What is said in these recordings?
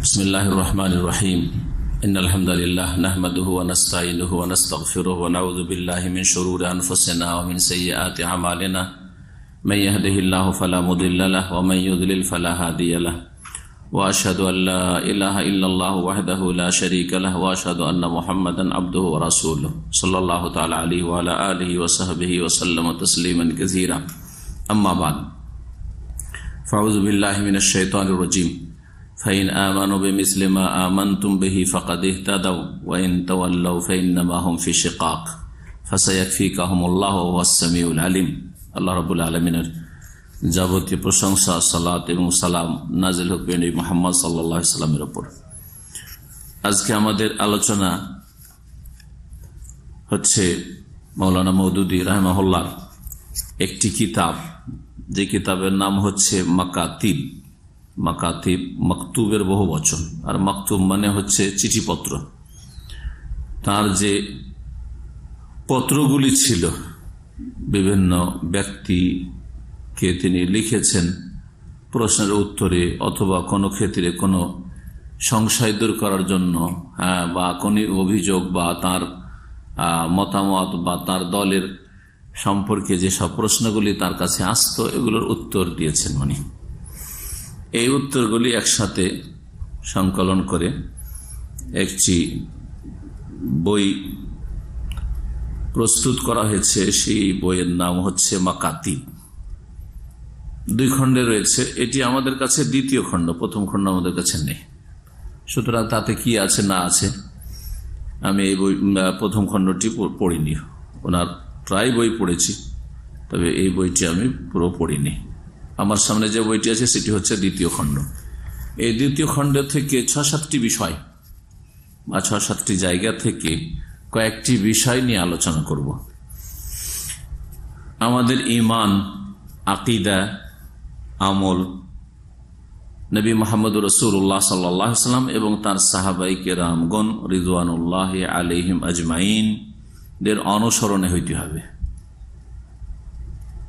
বিসমিল্লাহির রহমানির রহিম। ইন্নাল হামদালিল্লাহ নাহমাদুহু ওয়া নাস্তাঈনুহু ওয়া নাস্তাগফিরুহু ওয়া নাউযু বিল্লাহি মিন শুরুরি আনফুসিনা ওয়া মিন সাইয়্যাতি আমালিনা। মান ইয়াহদিহিল্লাহু ফালা মুদিল্লা লাহু ওয়া মান ইউদ্লিল ফালা হাদিয়া লাহু। ওয়া আশহাদু আল লা ইলাহা ইল্লাল্লাহু ওয়াহদাহু লা শারীকা লাহু ওয়া আশহাদু আন্না মুহাম্মাদান আবদুহু ওয়া রাসূলুহু সাল্লাল্লাহু তাআলা আলাইহি ওয়া আলা আলিহি ওয়া সাহবিহি ওয়া সাল্লামা তাসলিমান কাসীরা। আম্মা বা'দ। ফাউযু বিল্লাহি মিনাশ শাইতানির রাজীম। ফাইন আমানু বিমিসলি মা আমানতুম বিহি ফাকাদ ইহতাদাউ ওয়া ইন তাওয়াল্লাউ ফাইন্নামা হুম ফি শিকাক ফাসায়াকফিকাহুমুল্লাহু ওয়াস সামিউল আলিম। আল্লাহ রাব্বুল আলামিনের যাবতীয় প্রশংসা, সালাত এবং সালাম নাজিল হোক নবী মুহাম্মদ সাল্লাল্লাহু আলাইহি ওয়াসাল্লামের উপর। আজকে আমাদের আলোচনা হচ্ছে মাওলানা মওদুদী রাহিমাহুল্লাহ একটি কিতাব, যে কিতাবের নাম হচ্ছে মাকাতিব। মাকাতিব মাকতুবের বহু বচন, আর মাকতুব মানে হচ্ছে চিঠিপত্র। তার যে পত্রগুলি ছিল বিভিন্ন ব্যক্তিকে তিনি লিখেছেন প্রশ্নের উত্তরে, অথবা কোনো ক্ষেত্রে কোনো সংশয় দূর করার জন্য, বা কোনো অভিযোগ বা তার মতামত বা তার দলের সম্পর্কে যেসব প্রশ্নগুলি তার কাছে আসতো, এগুলোর উত্তর দিয়েছেন উনি। এই উত্তরগুলি একসাথে সংকলন করে একটি বই প্রস্তুত করা হয়েছে। সেই বইয়ের নাম হচ্ছে মাকাতিব। 2 খণ্ডে রয়েছে। এটি আমাদের কাছে দ্বিতীয় খণ্ড, প্রথম খণ্ড আমাদের কাছে নেই। সুতরাং তাতে কি আছে না আছে আমি এই বই প্রথম খণ্ডটি পড়িনি। ওনার প্রায় বই পড়েছি, তবে এই বইটি আমি পুরো পড়িনি। আমার সামনে যে বইটি আছে সেটি হচ্ছে দ্বিতীয় খণ্ড। এই দ্বিতীয় খণ্ড থেকে 6-7টি বিষয় বা 6-7টি জায়গা থেকে কয়েকটি বিষয় নিয়ে আলোচনা করব। আমাদের ঈমান, আকীদা, আমল, নবী মুহাম্মদ রাসূলুল্লাহ সাল্লাল্লাহু আলাইহি ওয়াসাল্লাম এবং তার সাহাবায়ে কেরামগণ রিদওয়ানুল্লাহি আলাইহিম আজমাইন দের অনুসরণে হইতে হবে।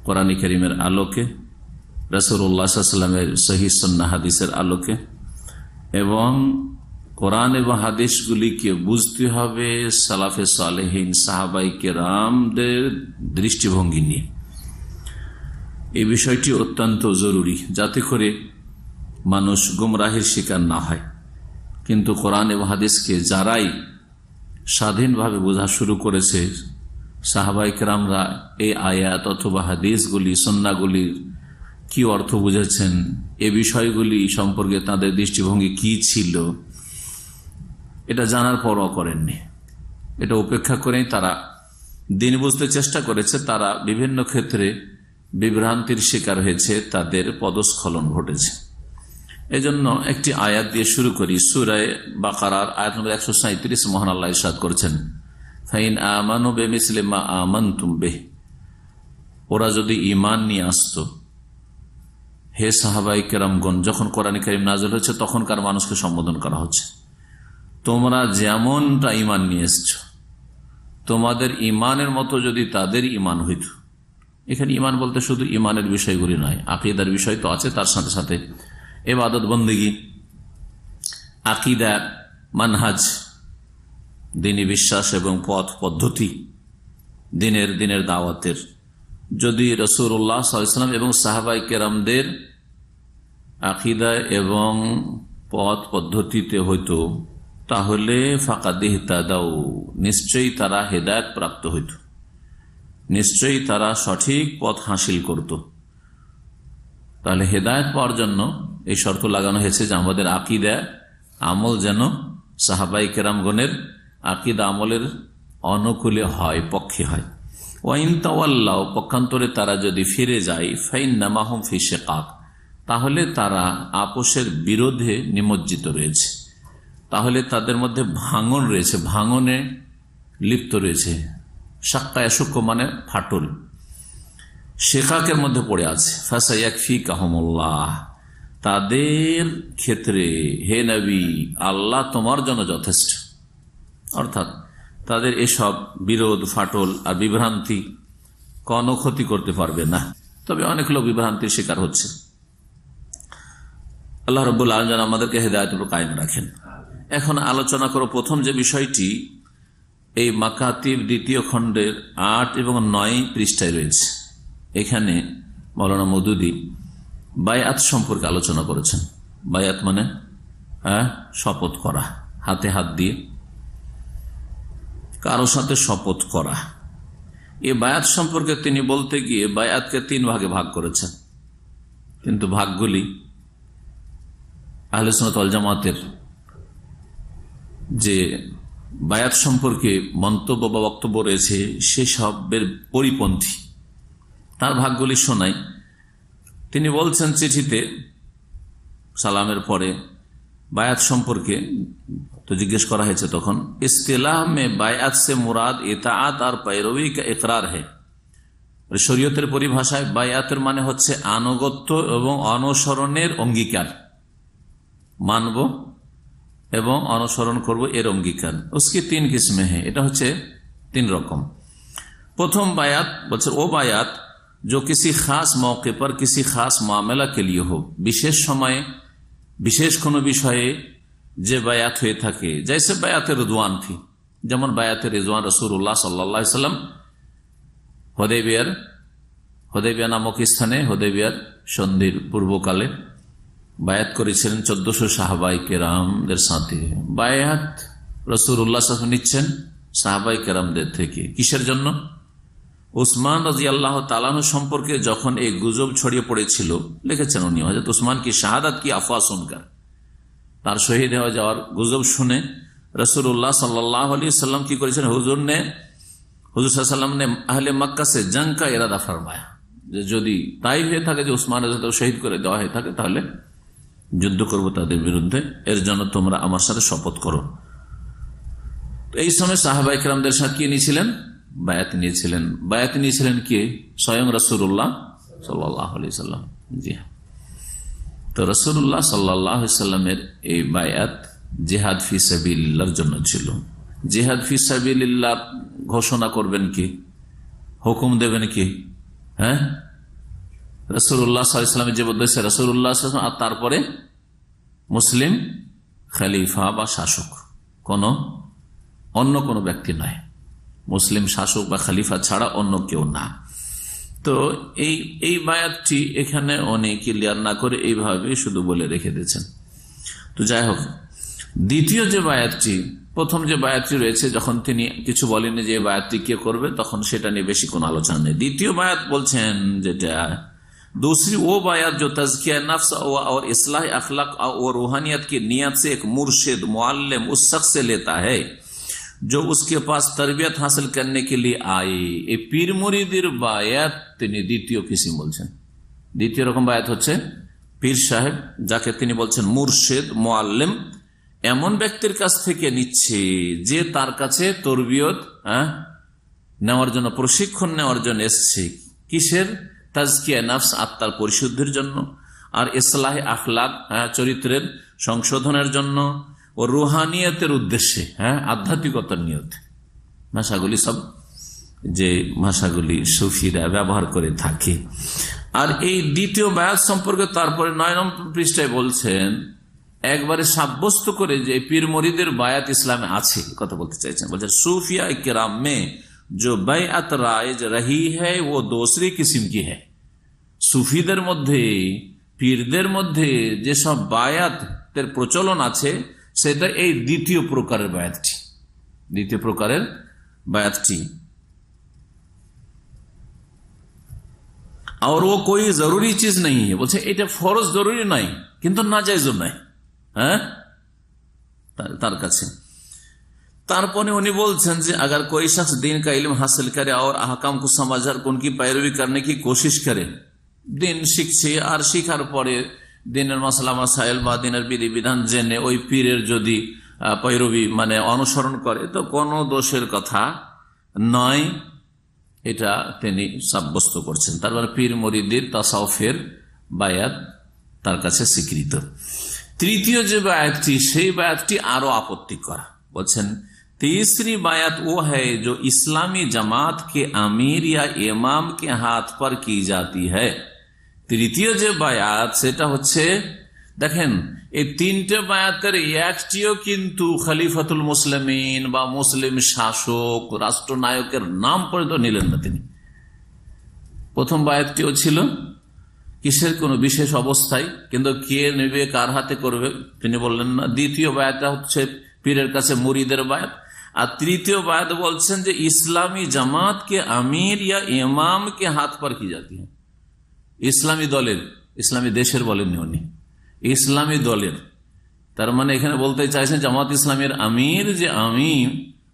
কোরআন কারীমের আলোকে, রাসূলুল্লাহ সাল্লাল্লাহু আলাইহি ওয়াসাল্লামের সহিহ সুন্নাহ হাদিসের আলোকে, এবং কোরআন এবং হাদিসগুলিকে বুঝতে হবে সালাফে সালেহিন সাহাবায়ে কেরামদের দৃষ্টিভঙ্গি নিয়ে। এই বিষয়টি অত্যন্ত জরুরি, যাতে করে মানুষ গুমরাহির শিকার না হয়। কিন্তু কোরআন এবং হাদিসকে যারাই স্বাধীনভাবে বোঝা শুরু করেছে, সাহাবায়ে কেরামরা এই আয়াত অথবা হাদিসগুলি, সুন্নাহগুলির কি অর্থ বুঝেছেন, এ বিষয়গুলি সম্পর্কে তাদের দৃষ্টিভঙ্গি কি ছিল, এটা জানার পরও করেননি। এটা উপেক্ষা করেই তারা দিন বুঝতে চেষ্টা করেছে। তারা বিভিন্ন ক্ষেত্রে বিভ্রান্তির শিকার হয়েছে, তাদের পদস্খলন ঘটেছে। এজন্য একটি আয়াত দিয়ে শুরু করি। সূরা বাকারার আয়াত নম্বর 137 মহান আল্লাহ ইরশাদ করেছেন, ফাইন আমানু বিমিসলি মা আমানতুম বিহি। ওরা যদি ঈমান নিয়ে আসতো, হে সাহাবায়ে কেরামগণ, যখন কোরআন কারীম নাযিল হয়েছে তখনকার মানুষকে সম্বোধন করা হচ্ছে, তোমরা যেমনটা ঈমান নিয়ে এসছো, তোমাদের ঈমানের মতো যদি তাদের ঈমান হইত। এখানে ঈমান বলতে শুধু ঈমানের বিষয়গুলি নয়, আকীদার বিষয় তো আছে, তার সাথে সাথে ইবাদত বন্দেগী, আকীদা, মানহাজ, দ্বীনি বিশ্বাস এবং পথ পদ্ধতি, দিনের দাওয়াতের যদি রাসূলুল্লাহ সাল্লাল্লাহু আলাইহি ওয়াসাল্লাম এবং সাহাবায়ে কেরামদের আকীদা এবং পথ পদ্ধতিতে হইতো, তাহলে ফাকাদ ইহতাদাউ, নিশ্চয়ই তারা হেদায়েত প্রাপ্ত হইত, নিশ্চয়ই তারা সঠিক পথ হাসিল করত। তাহলে হেদায়েত পাওয়ার জন্য এই শর্ত লাগানো হয়েছে যে আমাদের আকীদা আমল যেন সাহাবায়ে কেরামগণের আকীদা আমলের অনুকূলে হয়, পক্ষে হয়। ওয়া ইন তাওয়াল্লাউ, পক্ষান্তরে তারা যদি ফিরে যায়, ফাইন্নামা হুম ফি শিকাক, তাহলে তারা আপোষের বিরোধে নিমজ্জিত রয়েছে, তাহলে তাদের মধ্যে ভাঙন রয়েছে, ভাঙনে লিপ্ত রয়েছে। শাক্কা ইয়াশুক্কু মানে ফাটল, শিকাকের মধ্যে পড়ে আছে। ফাসায়াকফিকাহুমুল্লাহ, তাদের ক্ষেত্রে হে নবী, আল্লাহ তোমার জন্য যথেষ্ট। অর্থাৎ তাদের এসব বিরোধ, ফাটল আর বিভ্রান্তি কোনো ক্ষতি করতে পারবে না। তবে অনেক লোক বিভ্রান্তির শিকার হচ্ছে। আল্লাহ রাব্বুল আলামিন যেন আমাদেরকে হেদায়েতের উপর কায়েম রাখেন। এখন আলোচনা করো প্রথম যে বিষয়টি, এই মাকাতিব দ্বিতীয় খণ্ডের 8 এবং 9 পৃষ্ঠায় রয়েছে। এখানে মাওলানা মওদুদী বায়াত সম্পর্কে আলোচনা করেছেন। বায়াত মানে শপথ করা, হাতে হাত দিয়ে কারো সাথে শপথ করা। এই বায়াত সম্পর্কে তিনি বলতে গিয়ে বায়াতকে 3 ভাগে ভাগ করেছেন, কিন্তু ভাগগুলি আহলে সুন্নাত ওয়াল জামাতের যে বায়াত সম্পর্কে মন্তব্য বা বক্তব্য রয়েছে সেসবের পরিপন্থী। তার ভাগগুলি শোনাই। তিনি বলছেন চিঠিতে সালামের পরে বায়াত সম্পর্কে তো জিজ্ঞেস করা হয়েছে, তখন ইস্তিলাহ মে বায়াত সে মুরাদ ইতাআত আর पैरवी का इकरार है। শরীয়তের পরিভাষায় বায়াতের মানে হচ্ছে আনুগত্য এবং অনুসরণের অঙ্গীকার, মানব এবং অনুসরণ করব এর অঙ্গীকার। उसकी 3 किस्में हैं, এটা হচ্ছে 3 রকম। প্রথম বায়াত বলছে ও বায়াত जो किसी खास मौके पर किसी खास मामला के लिए हो, বিশেষ সময়ে বিশেষ কোনো বিষয়ে যে বায়াত হয়ে থাকে, जैसे বায়াতে রিদওয়ান थी, যেমন বায়াতে রিদওয়ান রাসূলুল্লাহ সাল্লাল্লাহু আলাইহি ওয়াসাল্লাম হুদাইবিয়া নামক স্থানে হুদাইবিয়ার সন্ধির পূর্বকালে বায়াত করেছিলেন 1400 সাহাবায়ে কেরামদের সাথে। বায়াত রাসূলুল্লাহ সাল্লাল্লাহু আলাইহি ওয়াসাল্লাম নিচ্ছেন সাহাবায়ে কেরামদের থেকে, কিসের জন্য? উসমান রাদিয়াল্লাহু তাআলা আনহু সম্পর্কে যখন এই গুজব ছড়িয়ে পড়েছিল, লিখেছেন উনি, হযরত উসমান কি শাহাদাত কি আফওয়া শুনকার, তার শহীদ হয়ে যাওয়ার গুজব শুনে রাসূলুল্লাহ সাল্লাল্লাহু আলাইহি ওয়াসাল্লাম কি করেছেন, হুজুর সাল্লাল্লাহু আলাইহি ওয়াসাল্লাম ने আহলে মক্কা से जंग का इरादा फरमाया, যে যদি তাই হয়ে থাকে যে উসমান রাদিয়াল্লাহু শহীদ করে দেওয়া হয়ে থাকে তাহলে যুদ্ধ করব তাদের বিরুদ্ধে, এর জন্য তোমরা আমার সাথে শপথ করো। এই সময় সাহাবায়ে কেরামদের সাথে কি নিয়েছিলেন? বায়াত নিয়েছিলেন। বায়াত নিয়েছিলেন কি? স্বয়ং রাসূলুল্লাহ সাল্লাল্লাহু আলাইহি ওয়াসাল্লাম। জি হ্যাঁ, তো রাসূলুল্লাহ সাল্লাল্লাহু আলাইহি ওয়াসাল্লামের এই বায়াত জিহাদ ফি সাবিলিল্লাহর জন্য ছিল। জিহাদ ফি সাবিলিল্লাহ ঘোষণা করবেন কি, হুকুম দেবেন কি? হ্যাঁ, রাসূলুল্লাহ সাল্লাল্লাহু আলাইহি ওয়াসাল্লামের যে উদ্দেশ্য, রাসূলুল্লাহ সাল্লাল্লাহু আলাইহি ওয়াসাল্লাম আর তারপরে মুসলিম খলিফা বা শাসক, অন্য কোনো ব্যক্তি নয়, মুসলিম শাসক বা খলিফা ছাড়া অন্য কেউ না। তো এই বায়াতটি এখানে অনেক ক্লিয়ার না করে এইভাবে শুধু বলে রেখে দিয়েছেন। তো যাই হোক, দ্বিতীয় যে বায়াতটি, প্রথম যে বায়াতটি রয়েছে, যখন তিনি কিছু বলেননি যে বায়াতটি কে করবে, তখন সেটা নিয়ে বেশি কোনো আলোচনা নেই। দ্বিতীয় বায়াত বলছেন যেটা, दूसरी वो बायात जो तज़किया नफ्स और इस्लाह अखलाक और रूहानियत की नियत से एक मुर्शिद मुअल्लिम उस शख्स से लेता है जो उसके पास तरबियत हासिल करने के लिए आए। এই পীর মুরিদের বায়াত তিনি দ্বিতীয় কিসিম বলছেন। দ্বিতীয় রকম বায়াত হচ্ছে পীর সাহেব, যাকে তিনি বলছেন মুর্শিদ মুআল্লিম, এমন ব্যক্তির কাছ থেকে নিচ্ছে যে তার কাছে তরবিয়ত নেওয়ার জন্য, প্রশিক্ষণ নেওয়ার জন্য এসছে। কিসের? তাজকিয়া নফস, আত্মার পরিশুদ্ধির জন্য, আর ইসলাহ আখলাক, চরিত্রের সংশোধনের জন্য, ও রুহানিয়তের উদ্দেশ্যে, আধ্যাত্মিকতার নিয়তে। ভাষাগুলি সব যে ভাষাগুলি সুফিরা ব্যবহার করে থাকে। আর এই দ্বিতীয় বায়াত সম্পর্কে তারপরে 9 নম্বর পৃষ্ঠায় বলছেন, একবারে সাব্যস্ত করে যে পীর মুরিদের বায়াত ইসলামে আছে, কথা বলতে চাইছেন। বলছেন सूफिया किराम में जो बैअत राइज रही है वो दूसरी किस्म की है। সুফিদের মধ্যে, পীরদের মধ্যে যেসব বায়াতের প্রচলন আছে, সেটা এই দ্বিতীয় প্রকারের বায়াতটি। দ্বিতীয় প্রকারের বায়াতটি আর ও কোই জরুরি চিজ নেই, বলছে এটা ফরজ জরুরি নাই, কিন্তু নাজায়েজও নাই তার কাছে। তারপরে উনি বলছেন যে अगर कोई शख्स दीन का इल्म हासिल करे और अहकाम को समझकर उनकी पैरवी करने की कोशिश करे, দিন শিখছে আর শিখার পরে দিনের মাসলা মাসাইল বা দিনের বিধি বিধান জেনে ওই পীরের যদি पैरवी মানে অনুসরণ করে, তো কোনো দোষের কথা নয়, এটা তিনি সাব্যস্ত করছেন। তারপরে পীর মুরিদের তাসাউফের বায়াত তার কাছে স্বীকৃত। তৃতীয় যে বায়াতটি, সেই বায়াতটি আরো আপত্তি করা। বলছেন तीसरी बायत वो है जो इस्लामी जमात के अमीर या इमाम के हाथ पर की जाती है। তৃতীয় যে বায়াত, সেটা হচ্ছে দেখেন এই তিনটে বায়াতের একটিও কিন্তু খলিফাতুল মুসলিমিন বা মুসলিম শাসক রাষ্ট্রনায়কের নাম পর্যন্ত নিলেন না তিনি। প্রথম বায়াতটিও ছিল কিসের কোন বিশেষ অবস্থায়, কিন্তু কে নেবে কার হাতে করবে তিনি বললেন না। দ্বিতীয় বায়াতটা হচ্ছে পীরের কাছে মুরিদের বায়াত। আর তৃতীয় বায়াত বলছেন যে ইসলামী জামাত কে আমির ইয়া ইমাম কে হাত पर की जाती है। ইসলামী দলের, ইসলামী দেশের বলেননি উনি, ইসলামী দলের। তার মানে এখানে বলতে চাইছেন জামাত ইসলামের আমির যে আমি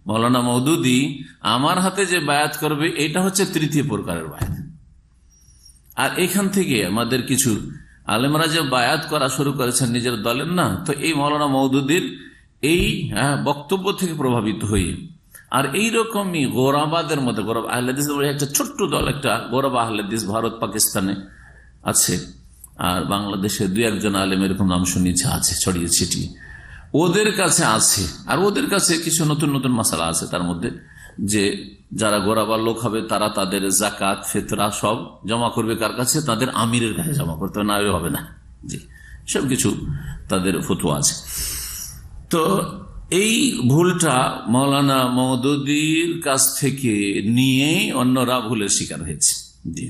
মৌলানা মওদুদি আমার হাতে যে বায়াত করবে এটা হচ্ছে তৃতীয় প্রকারের বায়াত। আর এখান থেকে আমাদের কিছু আলেমরা যে বায়াত করা শুরু করেছেন নিজের দলের না, তো এই মৌলানা মওদুদির এই বক্তব্য থেকে প্রভাবিত হয়ে আর এইরকমই গোরাবাদের মধ্যে, গোরাব আহলে হাদিস একটা ছোট্ট দল, একটা গোরাব আহলে হাদিস ভারত পাকিস্তানে আছে, আর বাংলাদেশে দুই একজন আলেম এরকম নাম শুনিয়েছে আছে ছড়িয়ে ছিটিয়ে, ওদের কাছে আছে। আর ওদের কাছে কিছু নতুন নতুন মশালা আছে, তার মধ্যে যে যারা গোরাবার লোক হবে তারা তাদের জাকাত ফিতরা সব জমা করবে কার কাছে, তাদের আমিরের কাছে জমা করতে হবে না, জি সব কিছু তাদের ফতোয়া আছে। তো এই ভুলটা মৌলানা মওদুদির কাছ থেকে নিয়ে অন্যরা ভুলের শিকার হয়েছে। জি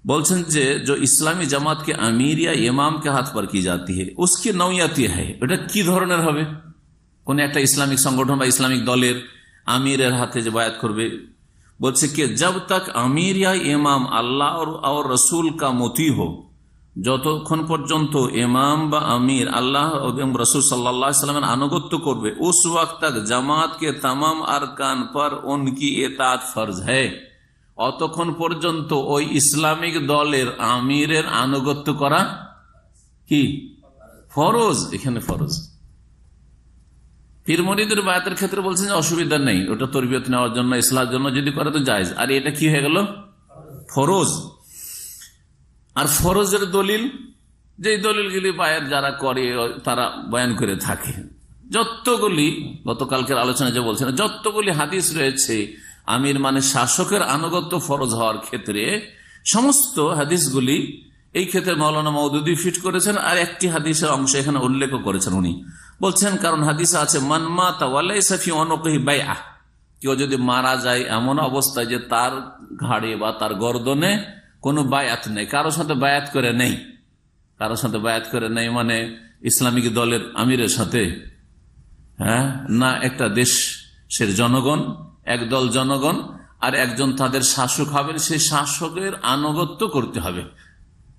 বলছেন যে ইসলামী জামাত কে আমির ইয়া ইমাম কে হাত पर की जाती है उसकी नौयती है। এটা কি ধরনের হবে? কোন একটা ইসলামিক সংগঠন বা ইসলামিক দলের আমিরের হাতে যে বায়াত করবে, বলছে কি जब तक আমির ইয়া ইমাম আল্লাহ और रसूल का मुती हो, যতক্ষণ পর্যন্ত ইমাম বা আমির আল্লাহ এবং রসুল সাল্লাল্লাহু আলাইহি ওয়াসাল্লামের আনুগত্য করবে, उस वक्त तक जमात के तमाम अरकान पर उनकी इताअत फर्ज है। অতক্ষণ পর্যন্ত ওই ইসলামিক দলের আমিরের আনুগত্য করা কি ফরজ, এখানে ফরজ। পীর মুরিদের বায়াতের ক্ষেত্রে বলছেন যে অসুবিধা নেই, ওটা তরবিয়ত নেওয়ার জন্য ইসলামের জন্য যদি করে তো জায়েজ, আর এটা কি হয়ে গেল ফরজ। আর ফরজের দলিল, যে দলিলগুলি বায়াত যারা করে তারা বয়ান করে থাকে, যতগুলি গতকালকের আলোচনা যে বলছেন যতগুলি হাদিস রয়েছে আমির মানে শাসকের আনুগত্য ফরজ হওয়ার ক্ষেত্রে, সমস্ত হাদিসগুলি এই ক্ষেত্রে মৌলানা মওদুদি ফিট করেছেন। আর একটি হাদিসের অংশ এখানে উল্লেখ করেছেন উনি, বলছেন কারণ হাদিসে আছে মান মাতা ওয়া লাইসা ফি উনুকিহি বাইআ, কেউ যদি মারা যায় এমন অবস্থায় যে তার ঘাড়ে বা তার গর্দনে কোনো বায়াত নেই, কারোর সাথে বায়াত করে নেই, কারোর সাথে বায়াত করে নেই মানে ইসলামিক দলের আমিরের সাথে, হ্যাঁ না একটা দেশের জনগণ, একদল জনগণ আর একজন তাদের শাসক হবেন, সেই শাসকের আনুগত্য করতে হবে,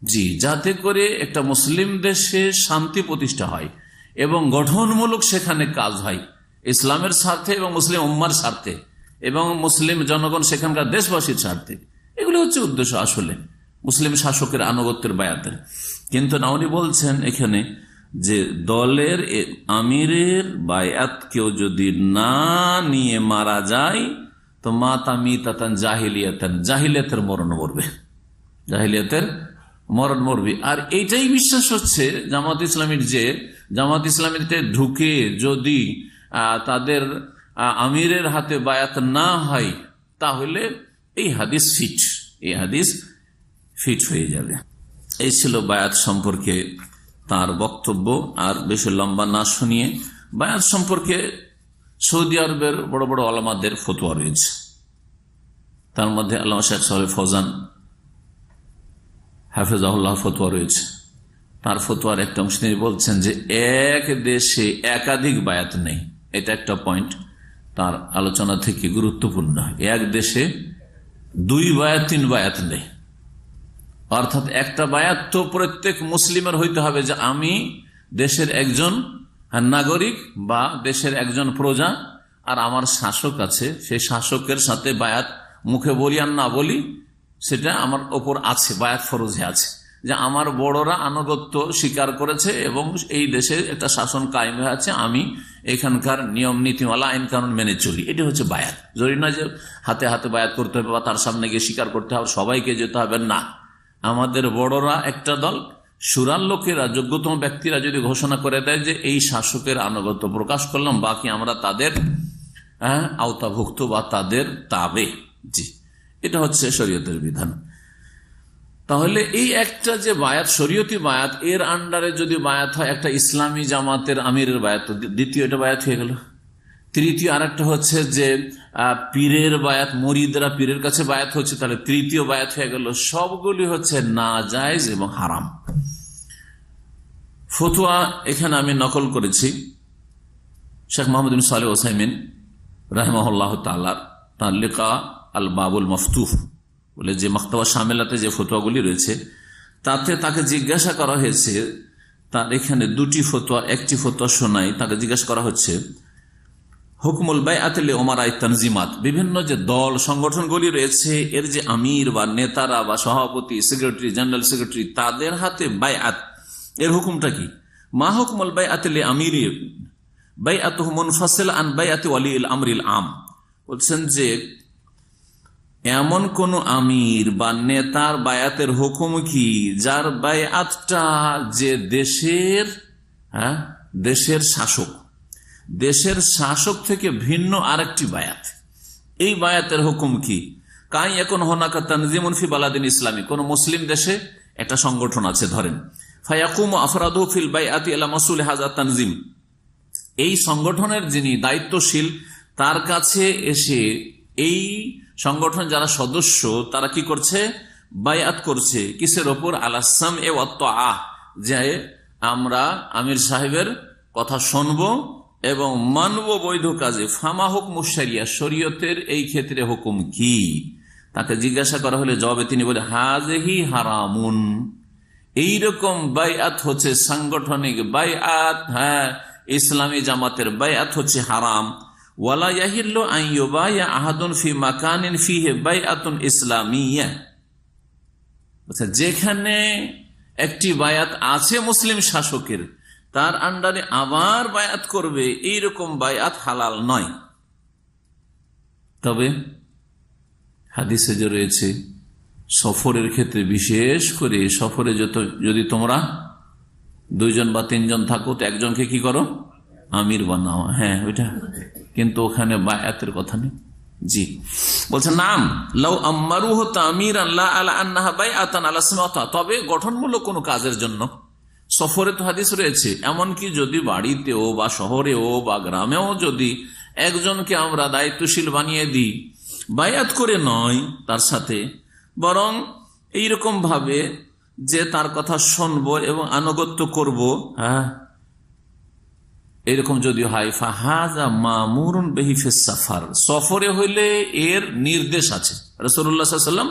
জি যাতে করে একটা মুসলিম দেশে শান্তি প্রতিষ্ঠা হয় এবং গঠনমূলক সেখানে কাজ হয় ইসলামের স্বার্থে এবং মুসলিম উম্মার স্বার্থে এবং মুসলিম জনগণ সেখানকার দেশবাসীর স্বার্থে। এগুলো হচ্ছে উদ্দেশ্য আসলে মুসলিম শাসকের আনুগত্যের বায়াতের। কিন্তু না উনি বলছেন এখানে যে দলের আমিরের বায়াত কেউ যদি না নিয়ে মারা যায় তো মাতামিতাতান জাহিলিয়াতান, জাহিলিয়াতের মরণ মরবে, জাহিলিয়াতের মরণ মরবে। আর এইটাই বিশ্বাস হচ্ছে জামাত ইসলামীর, যে জামাত ইসলামীতে ঢুকে যদি তাদের আমিরের হাতে বায়াত না হয় তাহলে এই হাদিস ফিট, এই হাদিস ফিট হয়ে যাবে। এই ছিল বায়াত সম্পর্কে তার বক্তব্য। আর বেশি লম্বা না শুনিয়ে বায়াত সম্পর্কে সৌদি আরবের বড় বড় আলেমদের ফতোয়া রয়েছে, তার মধ্যে আল্লামা শেখ সালেহ ফৌজান হাফেজাহুল্লাহ ফতোয়া রয়েছে। তার ফতোয়ার একটা অংশ তিনি বলছেন যে এক দেশে একাধিক বায়াত নেই, এটা একটা পয়েন্ট তার আলোচনা থেকে গুরুত্বপূর্ণ। এক দেশে 2 বায়াত 3 বায়াত নেই, অর্থাৎ একটা বায়াত তো প্রত্যেক মুসলিমের হইতে হবে যে আমি দেশের একজন নাগরিক বা দেশের একজন প্রজা আর আমার শাসক আছে, সেই শাসকের সাথে বায়াত মুখে বলি আর না বলি সেটা আমার ওপর আছে, বায়াত ফরজে আছে যে আমার বড়রা আনুগত্য স্বীকার করেছে এবং এই দেশে একটা শাসন কায়েম হয়ে আছে, আমি এখানকার নিয়ম নীতিমালা আইন কানুন মেনে চলি, এটি হচ্ছে বায়াত। জরুরি না যে হাতে হাতে বায়াত করতে হবে বা তার সামনে গিয়ে স্বীকার করতে হবে, সবাইকে যেতে হবে না। আমাদের বড়রা একটা দল, সুরার লোকেরা যোগ্যতম ব্যক্তিরা যদি ঘোষণা করে দেয় যে এই শাসকের আনুগত্য প্রকাশ করলাম, বাকি আমরা তাদের আওতাভুক্ত বা তাদের তাবে, জি এটা হচ্ছে শরীয়তের বিধান। তাহলে এই একটা যে বায়াত, শরীয়তি বায়াত, এর আন্ডারে যদি বায়াত হয় একটা ইসলামী জামাতের আমিরের বায়াত, দ্বিতীয় এটা বায়াত হয়ে গেল। তৃতীয় আরেকটা হচ্ছে যে পীরের বায়াত, মুরিদরা পীরের কাছে বায়াত হচ্ছে, তাহলে তৃতীয় বায়াত হয়ে গেল। সবগুলি হচ্ছে নাজায়েজ এবং হারাম। ফতোয়া এখানে আমি নকল করেছি শেখ মোহাম্মদ বিন সালেহ ওসাইমিন রাহিমাহুল্লাহ তাআলা, তার লেখা আল বাবুল মফতুহ বলে যে মাকতাবা শামিলাতে যে ফতোয়াগুলি রয়েছে, তাতে তাকে জিজ্ঞাসা করা হয়েছে, তার এখানে দুটি ফতোয়া, একটি ফতোয়া শোনাই। তাকে জিজ্ঞাসা করা হচ্ছে হুকমুল বাইআত লি উমারায়ে তানজিমাত, বিভিন্ন যে দল সংগঠনগুলি রয়েছে এর যে আমির বা নেতারা বা সভাপতি, সেক্রেটারি, জেনারেল সেক্রেটারি, তাদের হাতে বাইআত, এর হুকুমটা কি? মা হুকমুল বাইআত লি আমিরি বাইআতুহু মুনফাসিল আন বাইআতি ওয়ালিল আমরিল আম। বলছেন যে এমন কোন আমির বা নেতার বায়াতের হুকুম কি যার বায়াতটা যে দেশের শাসক থেকে ভিন্ন আরেকটি বায়াত, এই বায়াতের হুকুম কি? কাই এখন হোনাকা তানজিমুন ফি বালাদিন ইসলামী, কোন মুসলিম দেশে একটা সংগঠন আছে ধরেন, ফায়াকুমু আফরাদুহু ফিল বাইআতি আলা মাসউল হাযা তানজিম, এই সংগঠনের যিনি দায়িত্বশীল তার কাছে এসে এই সংগঠন যারা সদস্য তারা কি করছে? বায়াত করছে। কিসের ওপর? আলা সামঈ ওয়াত তাআহ, যে আমরা আমির সাহেবের কথা শুনবো এবং মানব বৈধ কাজে। ফামা হুকমুশ শরিয়া, শরীয়তের এই ক্ষেত্রে হুকুম কি? তাকে জিজ্ঞাসা করা হলে জবাবে তিনি বলে হাযিহি হারামুন, এইরকম বায়াত হচ্ছে সাংগঠনিক বায়াত, ইসলামী জামাতের বায়াত হচ্ছে হারাম। ওয়ালা ইয়াহিল্লু আন ইউবাইয়া আহাদুন ফি মাকানিন ফিহি বাইআতুন ইসলামিয়্যা, যেখানে একটি বায়াত আছে মুসলিম শাসকের, তার আন্ডারে আবার বায়াত করবে, এইরকম বায়াত হালাল নয়। তবে হাদিসে যে রয়েছে সফরের ক্ষেত্রে, বিশেষ করে সফরে যদি তোমরা 2 জন বা 3 জন থাকো তো একজনকে কি করো? আমির বানাও। হ্যাঁ, ওইটা কিন্তু ওখানে বায়াতের কথা নেই। জি, বলছে নাম লাউ আম্মারুহু তামিরান লা আলা আন্নাহা বাইআতান আলা সামাতা, তবে গঠনমূলক কোন কাজের জন্য সফরে তো হাদিস রয়েছে, এমনকি যদি বাড়িতেও বা শহরেও বা গ্রামেও যদি একজনকে আমরা দায়িত্বশীল বানিয়ে দিই, বায়াত করে নয় তার সাথে, বরং এইরকম ভাবে যে তার কথা শুনবো এবং আনুগত্য করব, এরকম যদি হয়, ফাহাযা মামুরুন বিহি ফিস সাফার, সফরে হইলে এর নির্দেশ আছে। রাসূলুল্লাহ সাল্লাল্লাহু আলাইহি ওয়াসাল্লাম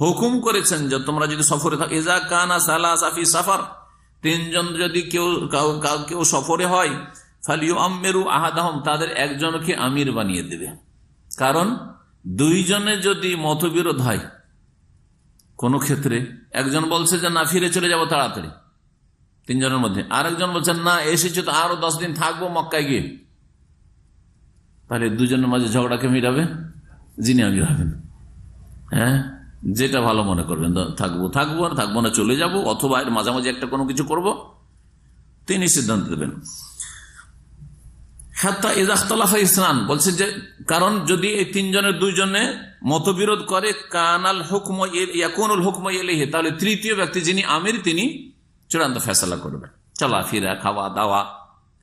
হুকুম করেছেন যে তোমরা যদি সফরে থাকো, ইজা কানা সালাসা ফি সাফার, 3 জন যদি কেউ সফরে হয়, ফালিউআম্মিরু আহাদাহুম, তাদের একজনকে আমির বানিয়ে দেবে। কারণ 2 জনে যদি মতবিরোধ হয় কোন ক্ষেত্রে, একজন বলছে যে না ফিরে চলে যাব তাড়াতাড়ি 3 জনের মধ্যে, আরেকজন বলছেন না এসেছে তো আরো 10 দিন থাকবো মক্কায় গিয়ে, তাহলে 2 জনের মাঝে ঝগড়াকে মিটাবে যিনি আমির হবেন। যেটা ভালো মনে করবেন, থাকবো আর থাকবো না চলে যাব, অথবা এর মাঝামাঝি একটা কোনো কিছু করব, তিনি সিদ্ধান্ত দেবেন। হাত্তা ইযা ইখতালাফা ইসনান, বলছে যে কারণ যদি এই 3 জনের 2 জনে মতবিরোধ করে, কানাল হুকমু ইয়াকুনুল হুকমু ইলাইহি, তাহলে তৃতীয় ব্যক্তি যিনি আমির তিনি চূড়ান্ত ফয়সালা করবেন, চলাফেরা, খাওয়া দাওয়া,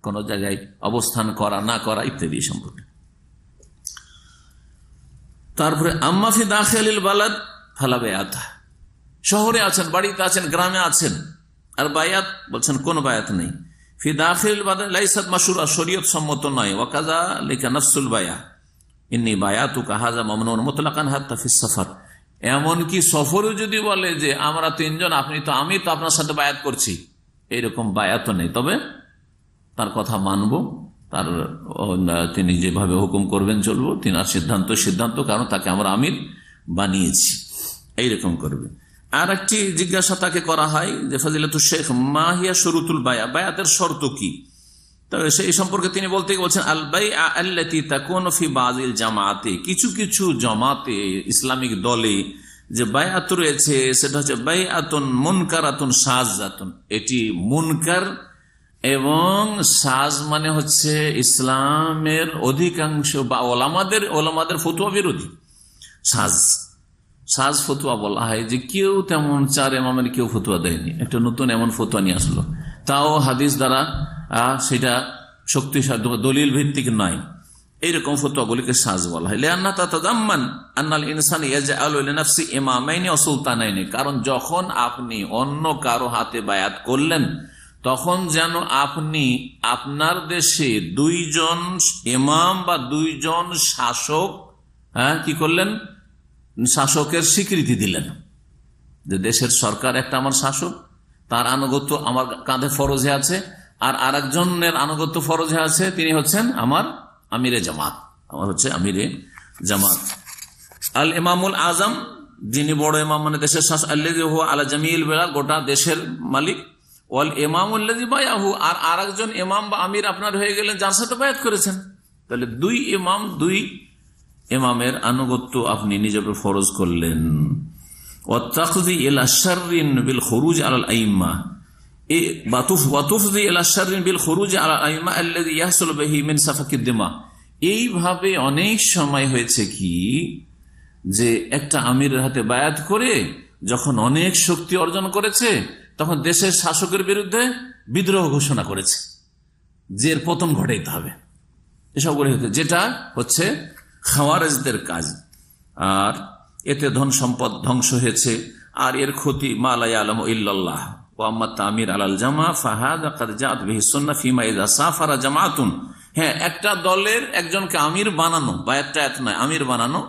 কোন জায়গায় অবস্থান করা না করা ইত্যাদি সম্পর্কে। তারপরে আম্মা ফি দাখিলিল বালাদ ফালা বায়াত, শহরে আছেন, বাড়িতে আছেন, গ্রামে আছেন, আর বায়াত বলছেন কোন বায়াত নেই। ফি দাখিল বালাদ লাইসাত মাশরুআ, শরীয়ত সম্মত নয়। ওয়া কাযালিকা নাফসুল বায়া ইন্নী বায়াতুকা হাযা মামনুন মুতলাকান হাত্তা ফিস সাফার, এমনকি সফরে যদি বলে যে আমরা 3 জন, আমি তো আপনার সাথে বায়াত করছি, এইরকম বায়াত নেই। তবে তার কথা মানব, তিনি যেভাবে হুকুম করবেন চলবো, তিনার সিদ্ধান্ত, কারণ তাকে আমরা আমির বানিয়েছি, এইরকম করবে। আর একটি জিজ্ঞাসা তাকে করা হয় যে ফাজিলাতুশ শেখ মা হিয়া শুরুতুল বায়া, বায়াতের শর্ত কি? তবে সেই সম্পর্কে তিনি বলছেন আল বাইআ আল্লাতী তাকুনু ফি বাযিল জামাআতি, কিছু জামাতে, ইসলামিক দলে যে বায়াত রয়েছে সেটা হচ্ছে বাইআতুন মুনকারাতুন শাযাতুন, এটি মুনকার এবং শায মানে হচ্ছে ইসলামের অধিকাংশ বা ওলামাদের ফতোয়া বিরোধী। সাজ ফতুয়া বলা হয় যে কেউ তেমন 4 ইমামের কেউ ফতুয়া দেয়নি, একটা নতুন এমন ফতুয়া নিয়ে আসলো, তাও হাদিস দ্বারা সেটা শক্তিশালী দলিল ভিত্তিক নয়, এইরকম ফতুয়াগুলিকে সাজ বলা হয়। লিআন্না তাতাদাম্মান আন্নাল ইনসান ইয়াজআলু লিনাফসি ইমামাইনি ওয়া সুলতানাইনি, কারণ যখন আপনি অন্য কারো হাতে বায়াত করলেন তখন যেন আপনি আপনার দেশে 2 জন ইমাম বা 2 জন শাসক কি করলেন, শাসকের স্বীকৃতি দিলেন যে দেশের সরকার একটা আমার শাসক, তার আনুগত্য আমার কাঁধে ফরজে আছে, আর আরেকজনের আনুগত্য ফরজে আছে, তিনি হচ্ছেন আমার আমিরে জামাত, আমার হচ্ছে আমিরে জামাত। আল ইমামুল আজম, যিনি বড় ইমাম মানে দেশের শাসক, আল্লাযী হুয়া আলা জামিল বিলাদ, গোটা দেশের মালিক, ওয়াল ইমামুল্লাযী বায়াহু, আর আরেকজন ইমাম বা আমির আপনার হয়ে গেলেন যার সাথে বায়াত করেছেন। তাহলে 2 ইমাম 2 ইমামের আনুগত্য আপনি নিজের উপর ফরজ করলেন। ওয়া তাকযী ইলা শাররিন বিল খুরুজ আলাল আইম্মা, এইভাবে অনেক সময় হয়েছে কি যে একটা আমিরের হাতে বায়াত করে যখন অনেক শক্তি অর্জন করেছে তখন দেশের শাসকের বিরুদ্ধে বিদ্রোহ ঘোষণা করেছে, যে এর পতন ঘটাইতে হবে, এসব করে হতে, যেটা হচ্ছে খাওয়ারেজদের কাজ। আর এতে ধন সম্পদ ধ্বংস হয়েছে, আর এর ক্ষতি মা লা ইয়ালামু ইল্লাল্লাহ। হ্যাঁ, একটা দলের একজনকে আমির বানানো, বায়াতটা এক নয়, আমির বানানো,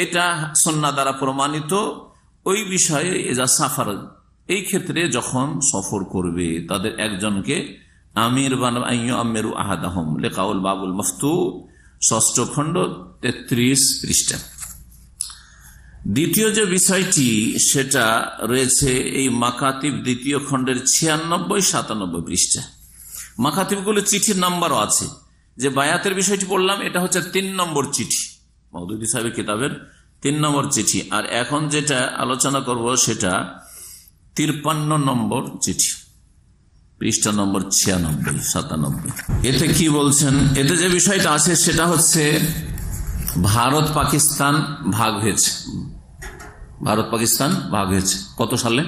এটা সুন্নাহ দ্বারা প্রমাণিত। ওই বিষয়ে এজা সাফার, এই ক্ষেত্রে যখন সফর করবে তাদের একজনকে আমির বানানো, আইয়ু আমিরু আহাদাহুম, লিকাউল বাবুল মফতু, 6ষ্ঠ খণ্ড 33 পৃষ্ঠা। দ্বিতীয় যে বিষয়টি সেটা রয়েছে এই মাকাতিব 2য় খণ্ডের 96-97 পৃষ্ঠা। মাকাতিবগুলো চিঠির নাম্বারও আছে। যে বায়াতের বিষয়টি বললাম এটা হচ্ছে 3 নম্বর চিঠি, মওদুদী সাহেবের কিতাবের 3 নম্বর চিঠি। আর এখন যেটা আলোচনা করব সেটা 53 নম্বর চিঠি, পৃষ্ঠা নম্বর 96-97। এতে কি বলছেন? এতে যে বিষয়টা আছে সেটা হচ্ছে ভারত পাকিস্তান ভাগ হয়েছে। ভারত পাকিস্তান ভাগ হয়েছে কত সালে?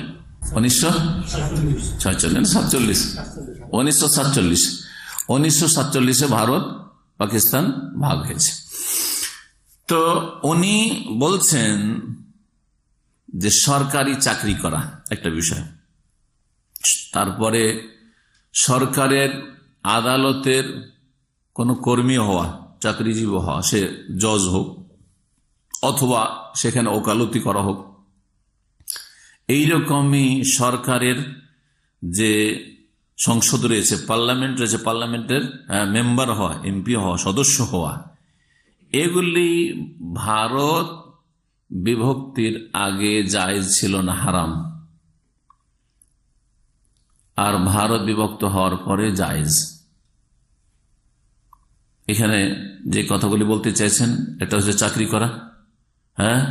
1947 ভারত পাকিস্তান ভাগ হয়েছে। তো উনি বলছেন যে সরকারি চাকরি করা একটা বিষয়, তারপরে সরকারের আদালতের কোন কর্মী হওয়া, চাকরিজীবী হওয়া, সে জজ হোক অথবা সেখানে ওকালতি করা হোক, এইরকমই সরকারের যে সংসদ রয়েছে, পার্লামেন্ট রয়েছে, পার্লামেন্টের মেম্বার হওয়া, এমপি হওয়া, সদস্য হওয়া, এগুলি ভারত বিভক্তির আগে জায়েজ ছিল না, হারাম। আর ভারত বিভক্ত হওয়ার পরে জায়েজ। এখানে যে কথাগুলি বলতে চাইছেন এটা হচ্ছে চাকরি করা, হ্যাঁ,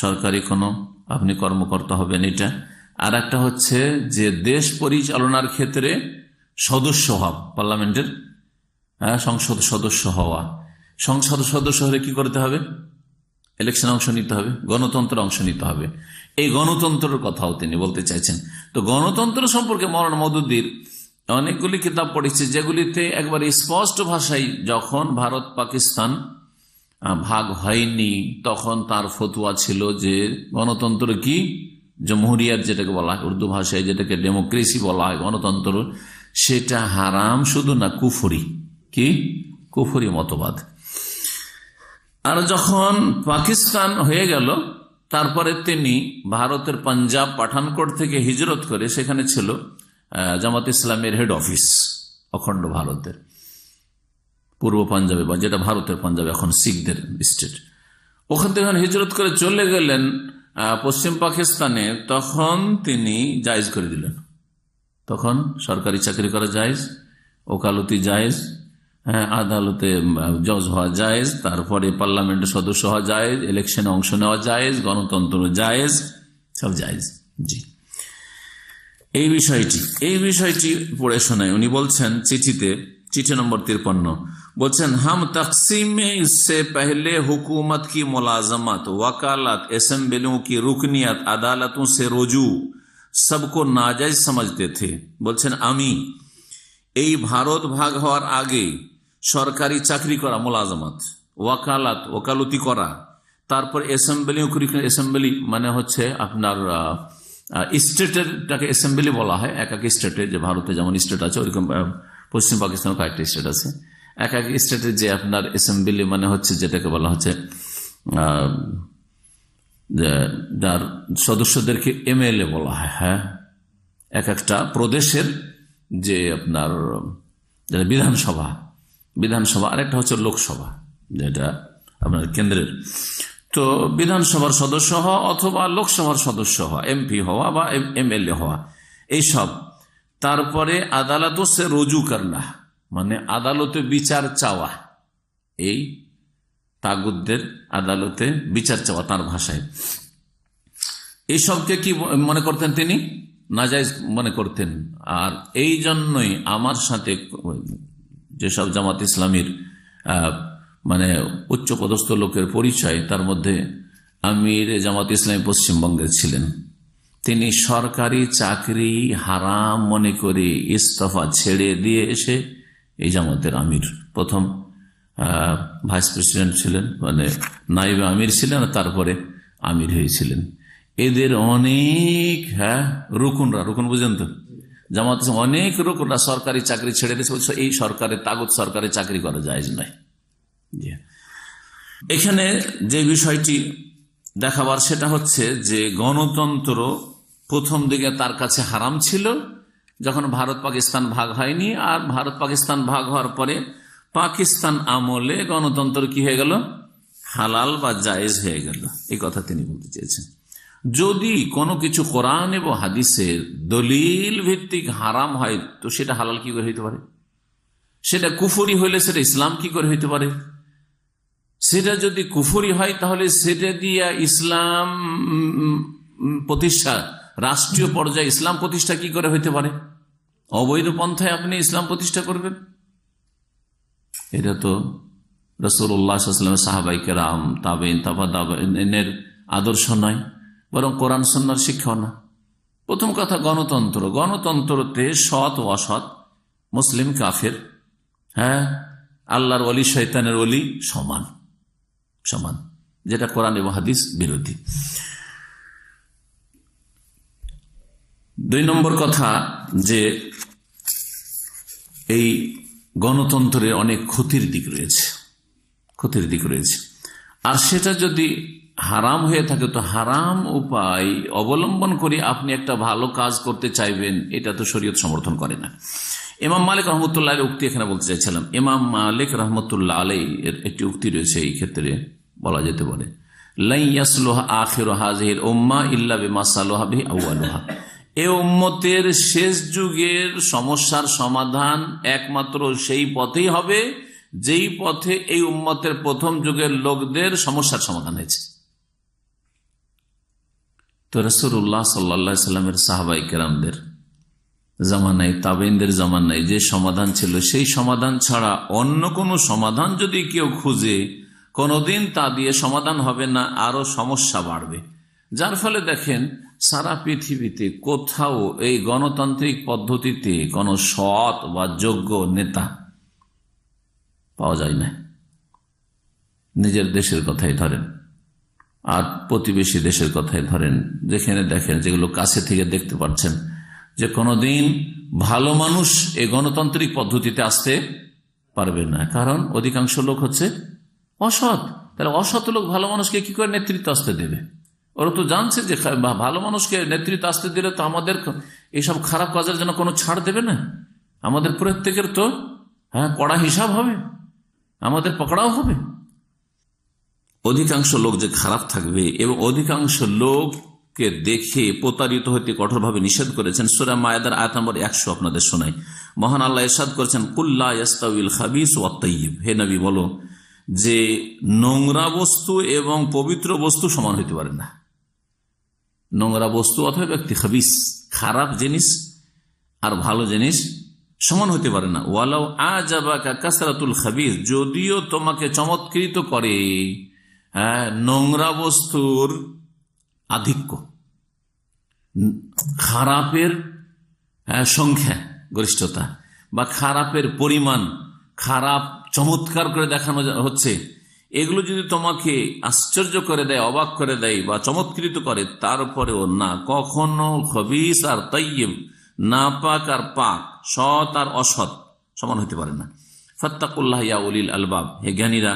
সরকারি কোনো আপনি কর্মকর্তা হবেন এটা। আর একটা হচ্ছে যে দেশ পরিচালনার ক্ষেত্রে সদস্য হওয়া, পার্লামেন্টের সংসদ সদস্য হওয়া। সংসদ সদস্য হলে কি করতে হবে? ইলেকশনে অংশ নিতে হবে, গণতন্ত্রে অংশ নিতে হবে। এই গণতন্ত্রের কথাও তিনি বলতে চাইছেন। তো গণতন্ত্র সম্পর্কে মওলানা মওদুদীর অনেকগুলি কিতাব পড়েছে যেগুলিতে একবার স্পষ্ট ভাষায় যখন ভারত পাকিস্তান ভাগ হয়নি তখন তার ফতোয়া ছিল যে গণতন্ত্র কি, জমহুরিয়াত যেটাকে বলা হয় উর্দু ভাষায়, যেটাকে ডেমোক্রেসি বলা হয়, গণতন্ত্র, সেটা হারাম শুধু না, কুফরি। কি? কুফরি মতবাদ। আর যখন পাকিস্তান হয়ে গেল তারপরে তিনি ভারতের পাঞ্জাব পাঠানকোট থেকে হিজরত করে, সেখানে ছিল জামাত ইসলামের হেড অফিস অখণ্ড ভারতের পূর্ব পাঞ্জাবে, বা যেটা ভারতের পাঞ্জাবে এখন শিখদের স্টেট। ওখান থেকে হিজরত করে চলে গেলেন পশ্চিম পাকিস্তানে, তখন তিনি জায়েজ করে দিলেন। তখন সরকারি চাকরি করা জায়েজ, ওকালতি জায়েজ, আদালতে জজ হওয়া জায়েজ, তারপরে পার্লামেন্টের সদস্য হওয়া জায়েজ, ইলেকশনে অংশ নেওয়া জায়েজ, গণতন্ত্র জায়েজ, সব জায়েজ। জি, এই বিষয়টি পড়ে শোনায়। উনি বলছেন চিঠিতে चिट्ठी नंबर 53 बोलছেন हम तकसीम में इससे पहले हुकूमत की मुलाजमत, वकालत, असेंबलियों की रुकनियत, अदालतों से रुजू सबको नाजायज समझते थे। बोलছেন আমি এই ভারত ভাগ হওয়ার আগে সরকারি চাকরি করা মুলাজমত, ওয়াকালাত ওকালতি করা, তারপর অ্যাসেম্বলি মানে হচ্ছে আপনার স্টেটেরটাকে অ্যাসেম্বলি বলা হয়। এক এক স্টেটে, যে ভারতে যেমন স্টেট আছে ওইরকম পশ্চিম পাকিস্তানের কয়েকটা স্টেট আছে। এক এক স্টেটের যে আপনার অ্যাসেম্বলি মানে হচ্ছে যেটাকে বলা হচ্ছে যার সদস্যদেরকে এমএলএ বলা হয়। হ্যাঁ, এক একটা প্রদেশের যে আপনার বিধানসভা আর একটা হচ্ছে লোকসভা, যেটা আপনার কেন্দ্রের। তো বিধানসভার সদস্য হওয়া অথবা লোকসভার সদস্য হওয়া, এমপি হওয়া বা এমএলএ হওয়া, এইসব। তারপরে আদালতও সে রুজু করনা মানে আদালতে বিচার চাওয়া, এই তাগুতদের আদালতে বিচার চাওয়া তার ভাষায়। এইসবকে কি মনে করতেন তিনি? নাজায়েজ মনে করতেন। আর এই জন্যই আমার সাথে যেসব জামাত ইসলামীর মানে উচ্চপদস্থ লোকের পরিচয়, তার মধ্যে আমির জামাত ইসলামী পশ্চিমবঙ্গের ছিলেন। তিনি সরকারি চাকরি হারাম মনে করে ইস্তফা ছেড়ে দিয়ে এসে এই জামাতের আমির, প্রথম ভাইস প্রেসিডেন্ট ছিলেন, মানে নাইবে আমির ছিলেন, তারপরে আমির হয়েছিলেন। এদের অনেক রুকুন বুঝেন তো, জামাত অনেক রুকুনরা সরকারি চাকরি ছেড়ে দিয়েছে। এই সরকারের তাগুত সরকারি চাকরি করা জায়েজ নয়। এখানে যে বিষয়টি দেখাবার সেটা হচ্ছে যে গণতন্ত্র প্রথম দিকে তার কাছে হারাম ছিল, যখন ভারত পাকিস্তান ভাগ হয়নি। আর ভারত পাকিস্তান ভাগ হওয়ার পরে পাকিস্তান আমলে গণতন্ত্র কি হয়ে গেল? হালাল বা জায়েজ হয়ে গেল। এই কথা তিনি বলতে চেয়েছেন। যদি কোনো কিছু কোরআন এবং হাদিসের দলিল ভিত্তিক হারাম হয়, তো সেটা হালাল কি করে হইতে পারে? সেটা কুফরি হইলে সেটা ইসলাম কি করে হইতে পারে? সেটা যদি কুফরি হয়, তাহলে সেটা দিয়ে ইসলাম প্রতিষ্ঠা, রাষ্ট্রীয় পর্যায়ে ইসলাম প্রতিষ্ঠা কি করে হইতে পারে? অবৈধ পন্থায় আপনি ইসলাম প্রতিষ্ঠা করবেন? এটা তো রাসূলুল্লাহ সাল্লাল্লাহু আলাইহি ওয়াসাল্লাম, সাহাবায়ে কেরাম, তাবেঈন, তাবা তাবেঈনের আদর্শ নয়, বরং কোরআন সুন্নাহর শিক্ষা না। প্রথম কথা, গণতন্ত্রতে সৎ ও অসৎ, মুসলিম কাফের, আল্লাহর ওলি শয়তানের ওলি সমান, যেটা কোরআন এবং হাদিস বিরোধী। 2 নম্বর কথা, যে এই গণতন্ত্রের অনেক ক্ষতির দিক রয়েছে। আর সেটা যদি হারাম হয়ে থাকে, তো হারাম উপায় অবলম্বন করে আপনি একটা ভালো কাজ করতে চাইবেন, এটা তো শরীয়ত সমর্থন করে না। ইমাম মালিক রহমতুল্লাহ আলাইহির উক্তি এখানে বলতে চাইছিলাম। ইমাম মালিক রহমতুল্লাহ আলাইহির একটি উক্তি রয়েছে, এই ক্ষেত্রে বলা যেতে পারে, লা ইয়াসলুহা আখিরু হাযিহিল উম্মাহ ইল্লা বিমা সালাহা বিহি আউয়ালুহা। এই উম্মতের শেষ যুগের সমস্যার সমাধান একমাত্র সেই পথেই হবে যেই পথে এই উম্মতের প্রথম যুগের লোকদের সমস্যার সমাধান হয়েছে। তো রাসূলুল্লাহ সাল্লাল্লাহু আলাইহি সাল্লামের সাহাবায়ে কেরামদের জামানায়, তাবেঈনদের জামানায় যে সমাধান ছিল, সেই সমাধান ছাড়া অন্য কোনো সমাধান যদি কেউ খুঁজে, কোনোদিন তা দিয়ে সমাধান হবে না, আরো সমস্যা বাড়বে। যার ফলে দেখেন সারা পৃথিবীতে কোথাও এই গণতান্ত্রিক পদ্ধতিতে কোনো সৎ বা যোগ্য নেতা পাওয়া যায় না। নিজের দেশের কথাই ধরেন আর প্রতিবেশী দেশের কথাই ধরেন, যেখানে দেখেন, যেগুলো কাছে থেকে দেখতে পাচ্ছেন, যে কোনোদিন ভালো মানুষ এই গণতান্ত্রিক পদ্ধতিতে আসতে পারবে না, কারণ অধিকাংশ লোক হচ্ছে অসৎ। তাহলে অসৎ লোক ভালো মানুষকে কি করে নেতৃত্ব আসতে দেবে? ওরা তো জানছে যে ভালো মানুষকে নেতৃত্ব আসতে দিলে তো আমাদের এইসব খারাপ কাজের জন্য কোনো ছাড় দেবে না, আমাদের প্রত্যেকের তো কড়া হিসাব হবে, আমাদের পকড়াও হবে। অধিকাংশ লোক যে খারাপ থাকবে, এবং অধিকাংশ লোককে দেখে প্রতারিত হতে কঠোরভাবে নিষেধ করেছেন। সূরা মায়েদার আয়াত নম্বর 100 আপনাদের শোনাই। মহান আল্লাহ ইরশাদ করেছেন, কুল লা ইয়াস্তাউইল খাবিস ওয়াত তাইয়্যিব। হে নবী বলো যে নোংরা বস্তু এবং পবিত্র বস্তু সমান হইতে পারে না। নোংরা বস্তু অথবা ব্যক্তি, খাবিস খারাপ জিনিস আর ভালো জিনিস সমান হতে পারে না। ওয়ালাউ আজাবাকা কাসরাতুল খাবিস, যদিও তোমাকে চমৎকৃত করে নোংরা বস্তুর আধিক্য, খারাপের সংখ্যা গরিষ্ঠতা, বা খারাপের পরিমাণ, খারাপ চমৎকার করে দেখানো হচ্ছে, এগুলো যদি তোমাকে আশ্চর্য করে দেয়, অবাক করে দেয় বা চমৎকৃত করে, তারপরেও না কখনো খবিস আর তাইয়্যিব, নাপাক আর পাক, সৎ আর অসৎ সমান হতে পারে না। ফাত্তাকুল্লাহ ইয়া উলিল আলবাব, হে জ্ঞানীরা,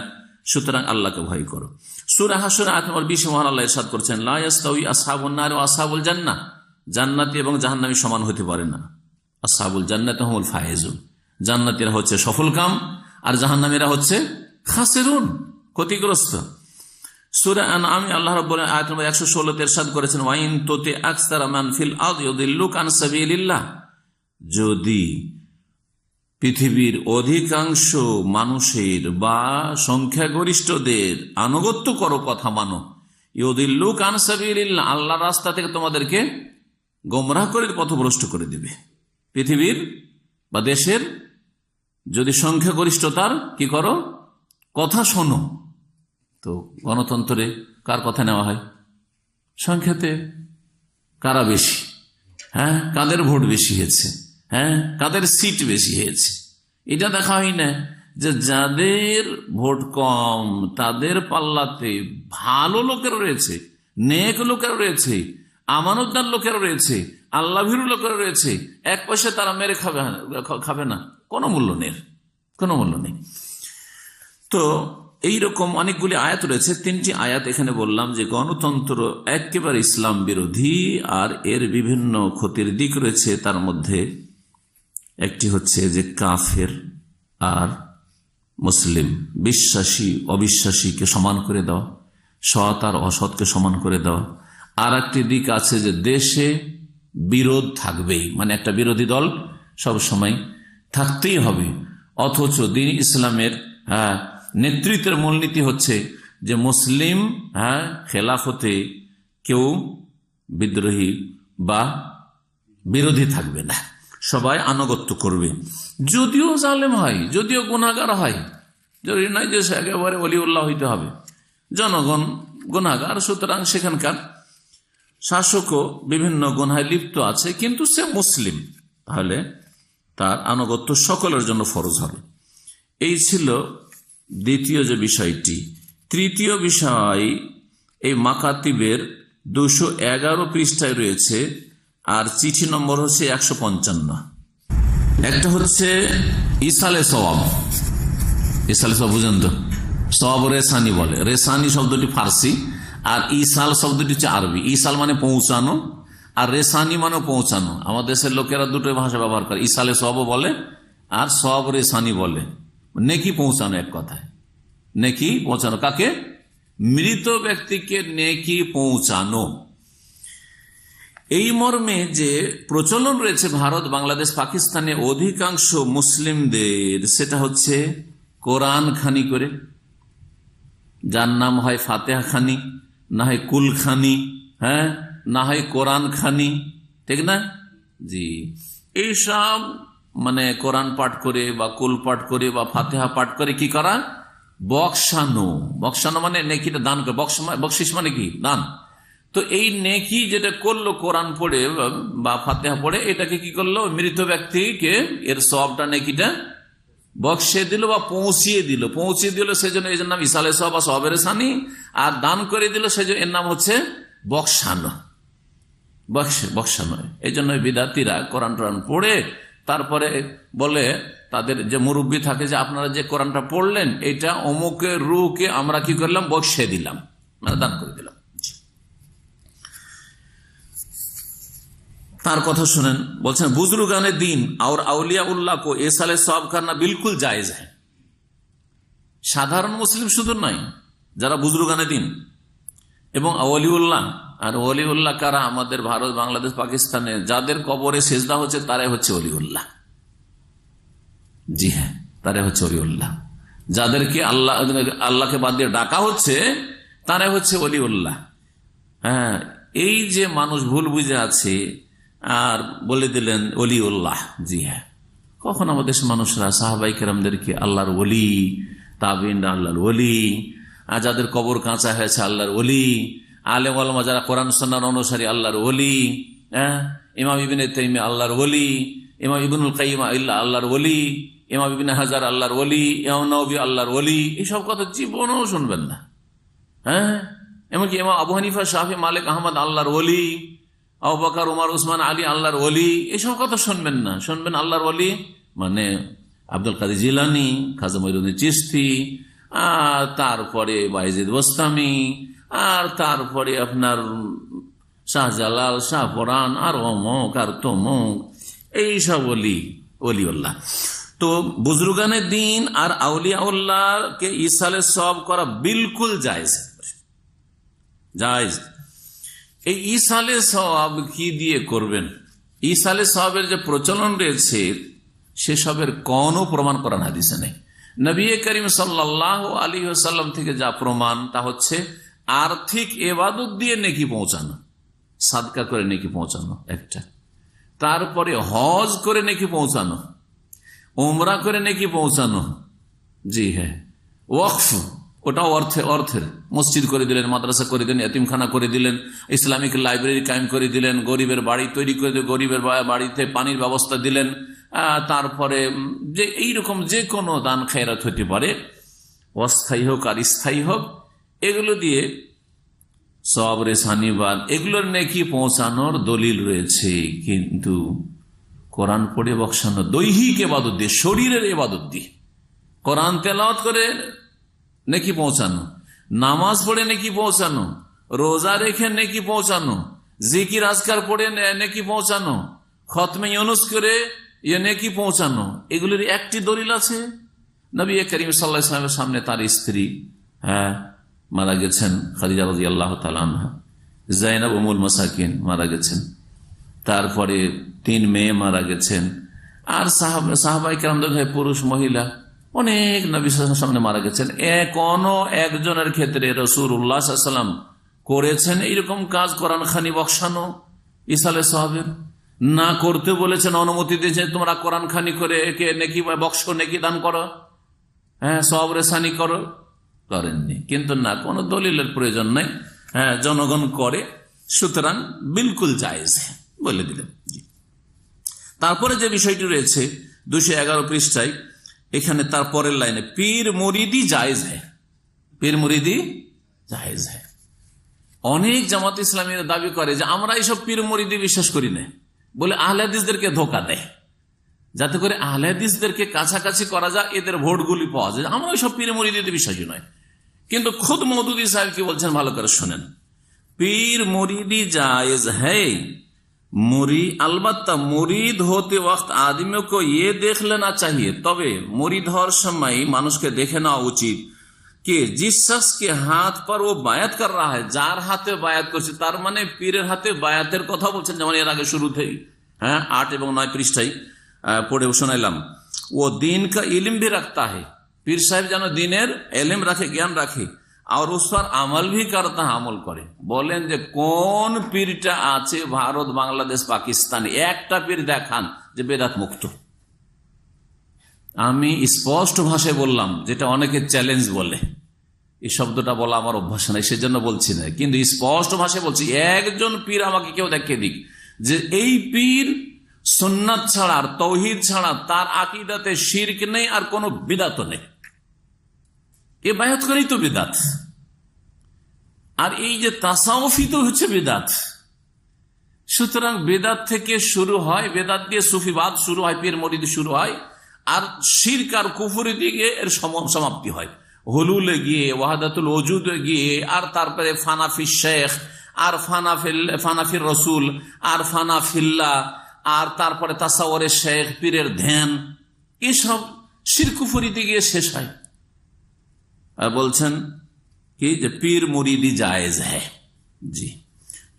সুতরাং আল্লাহকে ভয় করো। সূরা হাশর আয়াত নম্বর 20 মহান আল্লাহ ইরশাদ করেছেন, লা ইয়াস্তাউই আসহাবুন নার ওয়া আসহাবুল জান্নাহ, জান্নাতি এবং জাহান্নামী সমান হতে পারে না। আসহাবুল জান্নাত হুমুল ফায়েজুন, জান্নাতীরা হচ্ছে সফলকাম আর জাহান্নামীরা হচ্ছে খাসিরুন, ক্ষতিগ্রস্ত। সূরা আনআম আল্লাহ রাব্বুল আয়াত নম্বর 116 তে ইরশাদ করেছেন, ওয়াইন তুতি আকসারা মান ফিল আরদি ইউদিল্লুকা আন সাবিলিল্লাহ, যদি পৃথিবীর অধিকাংশ মানুষের বা সংখ্যাগরিষ্ঠদের আনুগত্য করো, কথা মানো, ইউদিল্লুকা আন সাবিলিল্লাহ, আল্লাহর রাস্তা থেকে তোমাদেরকে গোমরাহ করে পথভ্রষ্ট করে দেবে। পৃথিবীর বা দেশের যদি সংখ্যাগরিষ্ঠতার কি করো, কথা শোনো। তো গণতন্ত্রে কার কথা নেওয়া হয়? সংখ্যাতে কারা বেশি, কাদের ভোট বেশি হয়েছে, কাদের সিট বেশি হয়েছে, এটা দেখা হয় না যে যাদের ভোট কম তাদের পাল্লাতে ভালো লোকেরা রয়েছে, নেক লোকেরা রয়েছে, আমানতদার লোকেরা রয়েছে, আল্লাহ ভীরু লোকেরা রয়েছে, এক পয়সা তারা মেরে খাবে না, কোনো মূল্য নেই, কোনো মূল্য নেই। তো এইরকম অনেকগুলি আয়াত রয়েছে। 3টি আয়াত এখানে বললাম যে গণতন্ত্র একেবারে ইসলাম বিরোধী আর এর বিভিন্ন ক্ষতির দিক রয়েছে। তার মধ্যে একটি হচ্ছে যে কাফের আর মুসলিম, বিশ্বাসী অবিশ্বাসীকে সমান করে দেওয়া, সৎ আর অসৎকে সমান করে দেওয়া। আর একটি দিক আছে যে দেশে বিরোধ থাকবেই, মানে একটা বিরোধী দল সবসময় থাকতেই হবে, অথচ দ্বীন ইসলামের নেতৃত্বের মূলনীতি হচ্ছে যে মুসলিম খেলাফতে কেউ বিদ্রোহী বা বিরোধী থাকবে না, সবাই আনুগত্য করবে, যদিও জালেম হয়, যদিও গুনাহগার হয়। জরুরি নয় যে একেবারে ওলিউল্লাহ হইতে হবে, জনগণ গুনাহগার, সুতরাং সেখানকার শাসকও বিভিন্ন গুনাহে লিপ্ত আছে, কিন্তু সে মুসলিম, তাহলে তার আনুগত্য সকলের জন্য ফরজ হবে। এই ছিল দ্বিতীয় যে বিষয়টি। তৃতীয় বিষয় এই মাকাতিবের 211 পৃষ্ঠায় রয়েছে, আর চিঠি নম্বর হচ্ছে 155। একটা হচ্ছে ইসালে সওয়াব, ইসালে সওয়াব বুঝেন তো, সওয়াব রেসানি বলে, রেসানি শব্দটি ফার্সি আর ইসাল শব্দটি হচ্ছে আরবি। ইসাল মানে পৌঁছানো আর রেসানি মানে পৌঁছানো। আমাদের দেশের লোকেরা দুটোই ভাষা ব্যবহার করে, ইসালে সওয়াব বলে আর সওয়াব রেসানি বলে, নেকি পৌঁছানো। এক কথায় নেকি পৌঁছানো, কাকে? মৃত ব্যক্তিকে নেকি পৌঁছানো। এই মর্মে যে প্রচলন রয়েছে ভারত, বাংলাদেশ, পাকিস্তানে অধিকাংশ মুসলিমদের, সেটা হচ্ছে কোরআন খানি করে, যার নাম হয় ফাতেহা খানি, না হয় কুল খানি, না হয় কোরআন খানি, ঠিক না? জি, এইসব মানে কোরআন পাঠ করে বা কুল পাঠ করে বা ফাতেহা পাঠ করে কি করা? বক্সানো। বক্সানো মানে নেকিটা দান করে, বকশিস মানে কি? দান। তো এই নেকি যেটা করলো কোরআন পড়ে বা ফাতেহা পড়ে, এটাকে কি করলো? মৃত ব্যক্তিকে এর সওয়াবটা নেকিটা বক্সে দিল বা পৌঁছিয়ে দিল। পৌঁছিয়ে দিল সেজন্য এর নাম ইসালে সওয়াব বা সওয়াবে রেসানি, আর দান করে দিল সেজন্য এর নাম হচ্ছে বক্সানো। বক্সানো। এই জন্য বিদাতিরা কোরআন টোরআন পড়ে তারপরে বলে, তাদের যে মুরব্বী থাকে, যে আপনারা যে কোরআনটা পড়লেন এটা অমুকের রুহকে আমরা কি করলাম? বক্সে দিলাম, মানে দান করে দিলাম। তার কথা শুনেন, বলছেন বুজুর্গানে দিন और আউলিয়া উল্লাহ को ये साले सवाब करना बिल्कुल जायज है। সাধারণ মুসলিম শুধু নয়, যারা বুজুর্গানে দিন এবং ওলিউল্লাহ, আর ওলিউল্লাহ কারা? আমাদের ভারত, বাংলাদেশ, পাকিস্তানে যাদের কবরে সেজদা হচ্ছে তারাই হচ্ছে ওলিউল্লাহ। জি হ্যাঁ, তারাই হচ্ছে ওলিউল্লাহ। যাদেরকে আল্লাহকে বাদ দিয়ে ডাকা হচ্ছে তারাই হচ্ছে ওলিউল্লাহ। হ্যাঁ, এই যে মানুষ ভুল বুঝে আছে আর বলে দিলেন ওলিউল্লাহ, জি হ্যাঁ, কখন আমাদের দেশের মানুষরা সাহাবাই কেরামদেরকে আল্লাহর ওলি, তাবিনরা আল্লাহর ওলি, যাদের কবর কাঁচা হয়েছে আল্লাহর ওলি, আলেম ওলামা যারা কোরআন সুন্নাহর অনুসারী আল্লাহর ওলি, ইমাম ইবনে তাইমিয়া আল্লাহর ওলি, ইমাম ইবনুল কাইয়িম আল্লাহর ওলি, ইমাম ইবনে হাজার আল্লাহর ওলি, ইমাম নবী আল্লাহর ওলি, এইসব কথা জীবনেও শুনবেন না। এমনকি ইমাম আবু হানিফা, শাফি, মালিক, আহমদ আল্লাহর ওলি, আবু বকর, উমর, উসমান, আলী আল্লাহর ওলি, এসব কথা শুনবেন না। শুনবেন আল্লাহর ওলি মানে আব্দুল কাদের জিলানী, খাজা মঈনুদ্দিন চিশতি, আর তারপরে বায়েজিদ বোস্তামি, আর তারপরে আপনার শাহজালাল, শাহপরান, আর অমুক আর তমুক, এইসব ওলিউল্লাহ। তো বুজরুগানে দিন আর আউলিয়াউল্লাহকে ইসালে সওয়াব করা বিলকুল জায়েজ। এই ইসালে সওয়াব কি দিয়ে করবেন? ইসালে সওয়াবের যে প্রচলন রয়েছে সেসবের কোনো প্রমাণ কোরআন হাদিসে নেই। নবী করিম সাল্লাল্লাহু আলাইহি ওয়াসাল্লাম থেকে যা প্রমাণ তা হচ্ছে আর্থিক ইবাদত দিয়ে নেকি পৌঁছানো, সাদকা করে নেকি পৌঁছানো একটা, তারপরে হজ করে নেকি পৌঁছানো, উমরা করে নেকি পৌঁছানো। জি হ্যাঁ, ওয়াকফ, ওটাও অর্থের, মসজিদ করে দিলেন, মাদ্রাসা করে দিলেন, এতিমখানা করে দিলেন, ইসলামিক লাইব্রেরি কায়েম করে দিলেন, গরিবের বাড়ি তৈরি করে দিলেন, গরিবের বাড়িতে পানির ব্যবস্থা দিলেন, তারপরে যে এইরকম যে কোনো দান খেরাত হতে পারে, অস্থায়ী হোক আর স্থায়ী হোক, এগুলো দিয়ে সওয়াব রেসানিবাদ এগুলোর নেকি পৌঁছানোর দলিল রয়েছে। কিন্তু কোরআন পড়ে বক্সানো, দৈহিক ইবাদত দিয়ে, শরীরের ইবাদত দিয়ে, কোরআন তেলাওয়াত করে নেকি পৌঁছানো, নামাজ পড়ে নেকি পৌঁছানো, রোজা রেখে নেকি পৌঁছানো, জিকির আজকার পড়ে নেকি পৌঁছানো, খতমে ইউনুস করে নেকি পৌঁছানো, এগুলির একটি দলিল আছে? নবী করিম সাল্লাল্লাহু আলাইহি ওয়াসাল্লামের সামনে তার স্ত্রী মারা গেছেন, খাদিজা রাদিয়াল্লাহু তাআলা আনহা, যায়েনব উম্মুল মাসাকিন মারা গেছেন, তারপরে 3 মেয়ে মারা গেছেন, আর সাহাবায়ে কেরামদের পুরুষ মহিলা অনেক নবী সাল্লাল্লাহু আলাইহি ওয়াসাল্লামের সামনে মারা গেছেন। কোনো একজনের ক্ষেত্রে রাসূলুল্লাহ সাল্লাল্লাহু আলাইহি ওয়াসাল্লাম করেছেন এইরকম কাজ, কোরআন খানি বক্সানো ইসালে সওয়াবের? না করতে বলেছেন, অনুমতি দিয়েছে তোমরা কোরআন খানি করে একে নেকি বক্স, নেকি দান করো, সওয়াব রেসানি করো, করেননি। কিন্তু না, কোনো দলিলের প্রয়োজন নাই, জনগণ করে, সুতরাং বিলকুল জায়েজ বলে দিলেন। তারপরে যে বিষয়টি রয়েছে 211 পৃষ্ঠায়, এখানে তার পরের লাইনে পীর মুরিদি জায়েজ হ্যায়, পীর মুরিদি জায়েজ হ্যায়। অনেক জামাত ইসলামীরা দাবি করে যে আমরা এইসব পীর মুরিদি বিশ্বাস করি না, বলে আহলে হাদিসদেরকে ধোঁকা দেয়, যাতে করে আহলে হাদিসদেরকে কাছাকাছি করা যায়, এদের ভোটগুলি পাওয়া যায়। আমরা ওইসব পীর মুরিদিতে বিশ্বাসী নয়। কিন্তু খুদ মওদুদি সাহেব কি বলছেন ভালো করে শোনেন। পীর মুরিদি জায়েজ হ্যায়, अलबत्ता मुरीद होते वक्त आदमियों को ये देख लेना चाहिए, तबे मुरीद हर समय मानुष के देखना उचित कि जिस शख्स के हाथ पर वो बायात कर रहा है, जार हाथे बायात करছে, তার মানে পীরের হাতে বায়াতের কথা বলছেন, যেমন এর আগে শুরুতেই 8 এবং 9 পৃষ্ঠায় পড়ে শোনাইলাম। ও দিন का इल्म भी रखता है, পীর সাহেব যেন দিনের ইলম রাখে, জ্ঞান রাখে, আর उस पर আমল भी करता है, আমল করে। বলেন যে কোন পীরটা আছে ভারত, বাংলাদেশ, পাকিস্তানে, একটা পীর দেখান যে বেদাত মুক্ত। আমি স্পষ্ট ভাষায় বললাম, যেটা অনেকে চ্যালেঞ্জ বলে, এই শব্দটা বলা আমার অভ্যাস নাই, সেজন্য বলছি না, কিন্তু স্পষ্ট ভাষায় বলছি, একজন পীর আমাকে কেউ দেখিয়ে দিক যে এই পীর সুন্নাত ছাড়া আর তাওহীদ ছাড়া তার আকীদাতে শিরক নেই আর কোনো বিদআত নেই, এ বায়াত করেই তো বিদআত। আর এই যে তাসাউফি তো হচ্ছে বিদআত। সুতরাং বেদাত থেকে শুরু হয়, বেদাত দিয়ে সুফিবাদ শুরু হয়, পীর মুরিদি শুরু হয়, আর শিরক আর কুফরি দিয়ে এর সমাপ্তি হয়। হুলুলে গিয়ে, ওয়াহাদাতুল ওজুদে গিয়ে, আর তারপরে ফানাফি শেখ, আর ফানাফির রসুল, আর ফানাফিল্লাহ, আর তারপরে তাসাওয়ারে শেখ, পীরের ধ্যান, এসব শিরক কুফরিতে গিয়ে শেষ হয়। আর বলছেন কি যে পীর মুরিদি জায়েজ হ্যায়। জি,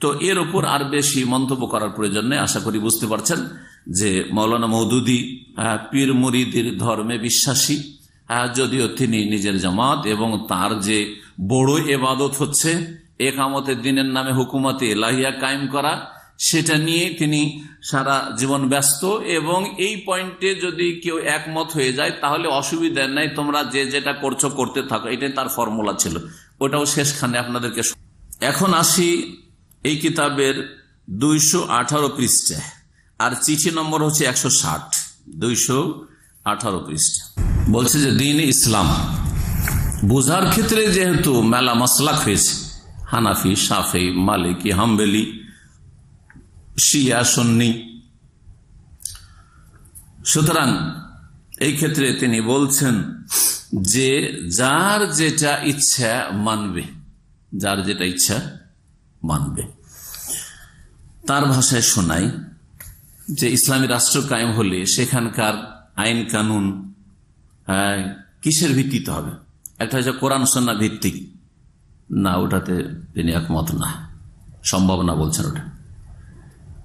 তো এর উপর আর বেশি মন্তব্য করার প্রয়োজন নেই। আশা করি বুঝতে পারছেন যে মৌলানা মওদুদি পীর মুরিদির ধর্মে বিশ্বাসী, যদিও তিনি নিজের জামাত এবং তার যে বড় ইবাদত হচ্ছে একামতের দিনের নামে হুকুমতে ইলাহিয়া কায়েম করা, সেটা নিয়ে তিনি সারা জীবন ব্যস্ত। এবং এই পয়েন্টে যদি কেউ একমত হয়ে যায় তাহলে অসুবিধা নাই, তোমরা যে যেটা করছো করতে থাকো, এটাই তার ফর্মুলা ছিল। ওটাও শেষখানে আপনাদেরকে। এখন আসি এই কিতাবের 218 পৃষ্ঠা, আর চিঠি নম্বর হচ্ছে 160, 218 পৃষ্ঠা। বলছে যে দ্বীন ইসলাম বোঝার ক্ষেত্রে যেহেতু মেলা মাসলাক হয়েছে, হানাফি, শাফি, মালিকি, হাম্বলি, শিয়া, সুন্নি, সুতরাং এই ক্ষেত্রে তিনি বলছেন যে যার যেটা ইচ্ছা মানবে, যার যেটা ইচ্ছা মানবে। তার ভাষায় শোনাই যে ইসলামী রাষ্ট্র কায়েম হলে সেখানকার আইন কানুন কিসের ভিত্তিতে হবে? একটা হচ্ছে কোরআন সুন্নাহ ভিত্তিক, না ওটাতে তিনি একমত না, সম্ভব না বলছেন ওটা।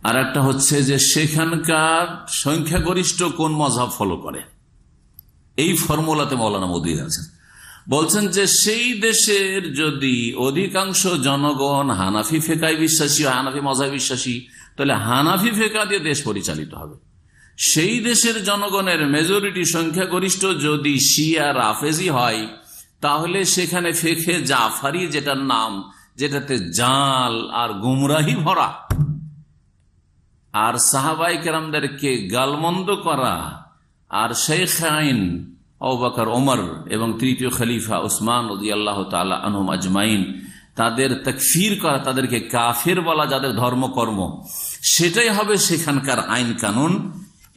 আর একটা হচ্ছে যে সেখানকার সংখ্যাগরিষ্ঠ কোন মযহাব ফলো করে, এই ফর্মুলাতে মৌলানা মওদুদী আছেন। বলছেন যে সেই দেশের যদি অধিকাংশ জনগণ হানাফি ফিকহে বিশ্বাসী, হানাফি মযহাবে বিশ্বাসী, তাহলে হানাফি ফিকহ দিয়ে দেশ পরিচালিত হবে। সেই দেশের জনগণের মেজরিটি, সংখ্যাগরিষ্ঠ যদি শিয়া রাফেজি হয়, তাহলে সেখানে ফিকহে জাফরি যেটার নাম, যেটাতে জাল আর গুমরাহি ভরা, আর সাহাবায়ে কেরামদেরকে গালমন্দ করা, আর শাইখাইন আবু বকর, ওমর এবং তৃতীয় খলিফা উসমান রাদিয়াল্লাহু তাআলা আনহুম আজমাইন, তাদের তাকফির করা, তাদেরকে কাফের বলা, যাদের ধর্মকর্ম, সেটাই হবে সেখানকার আইন কানুন।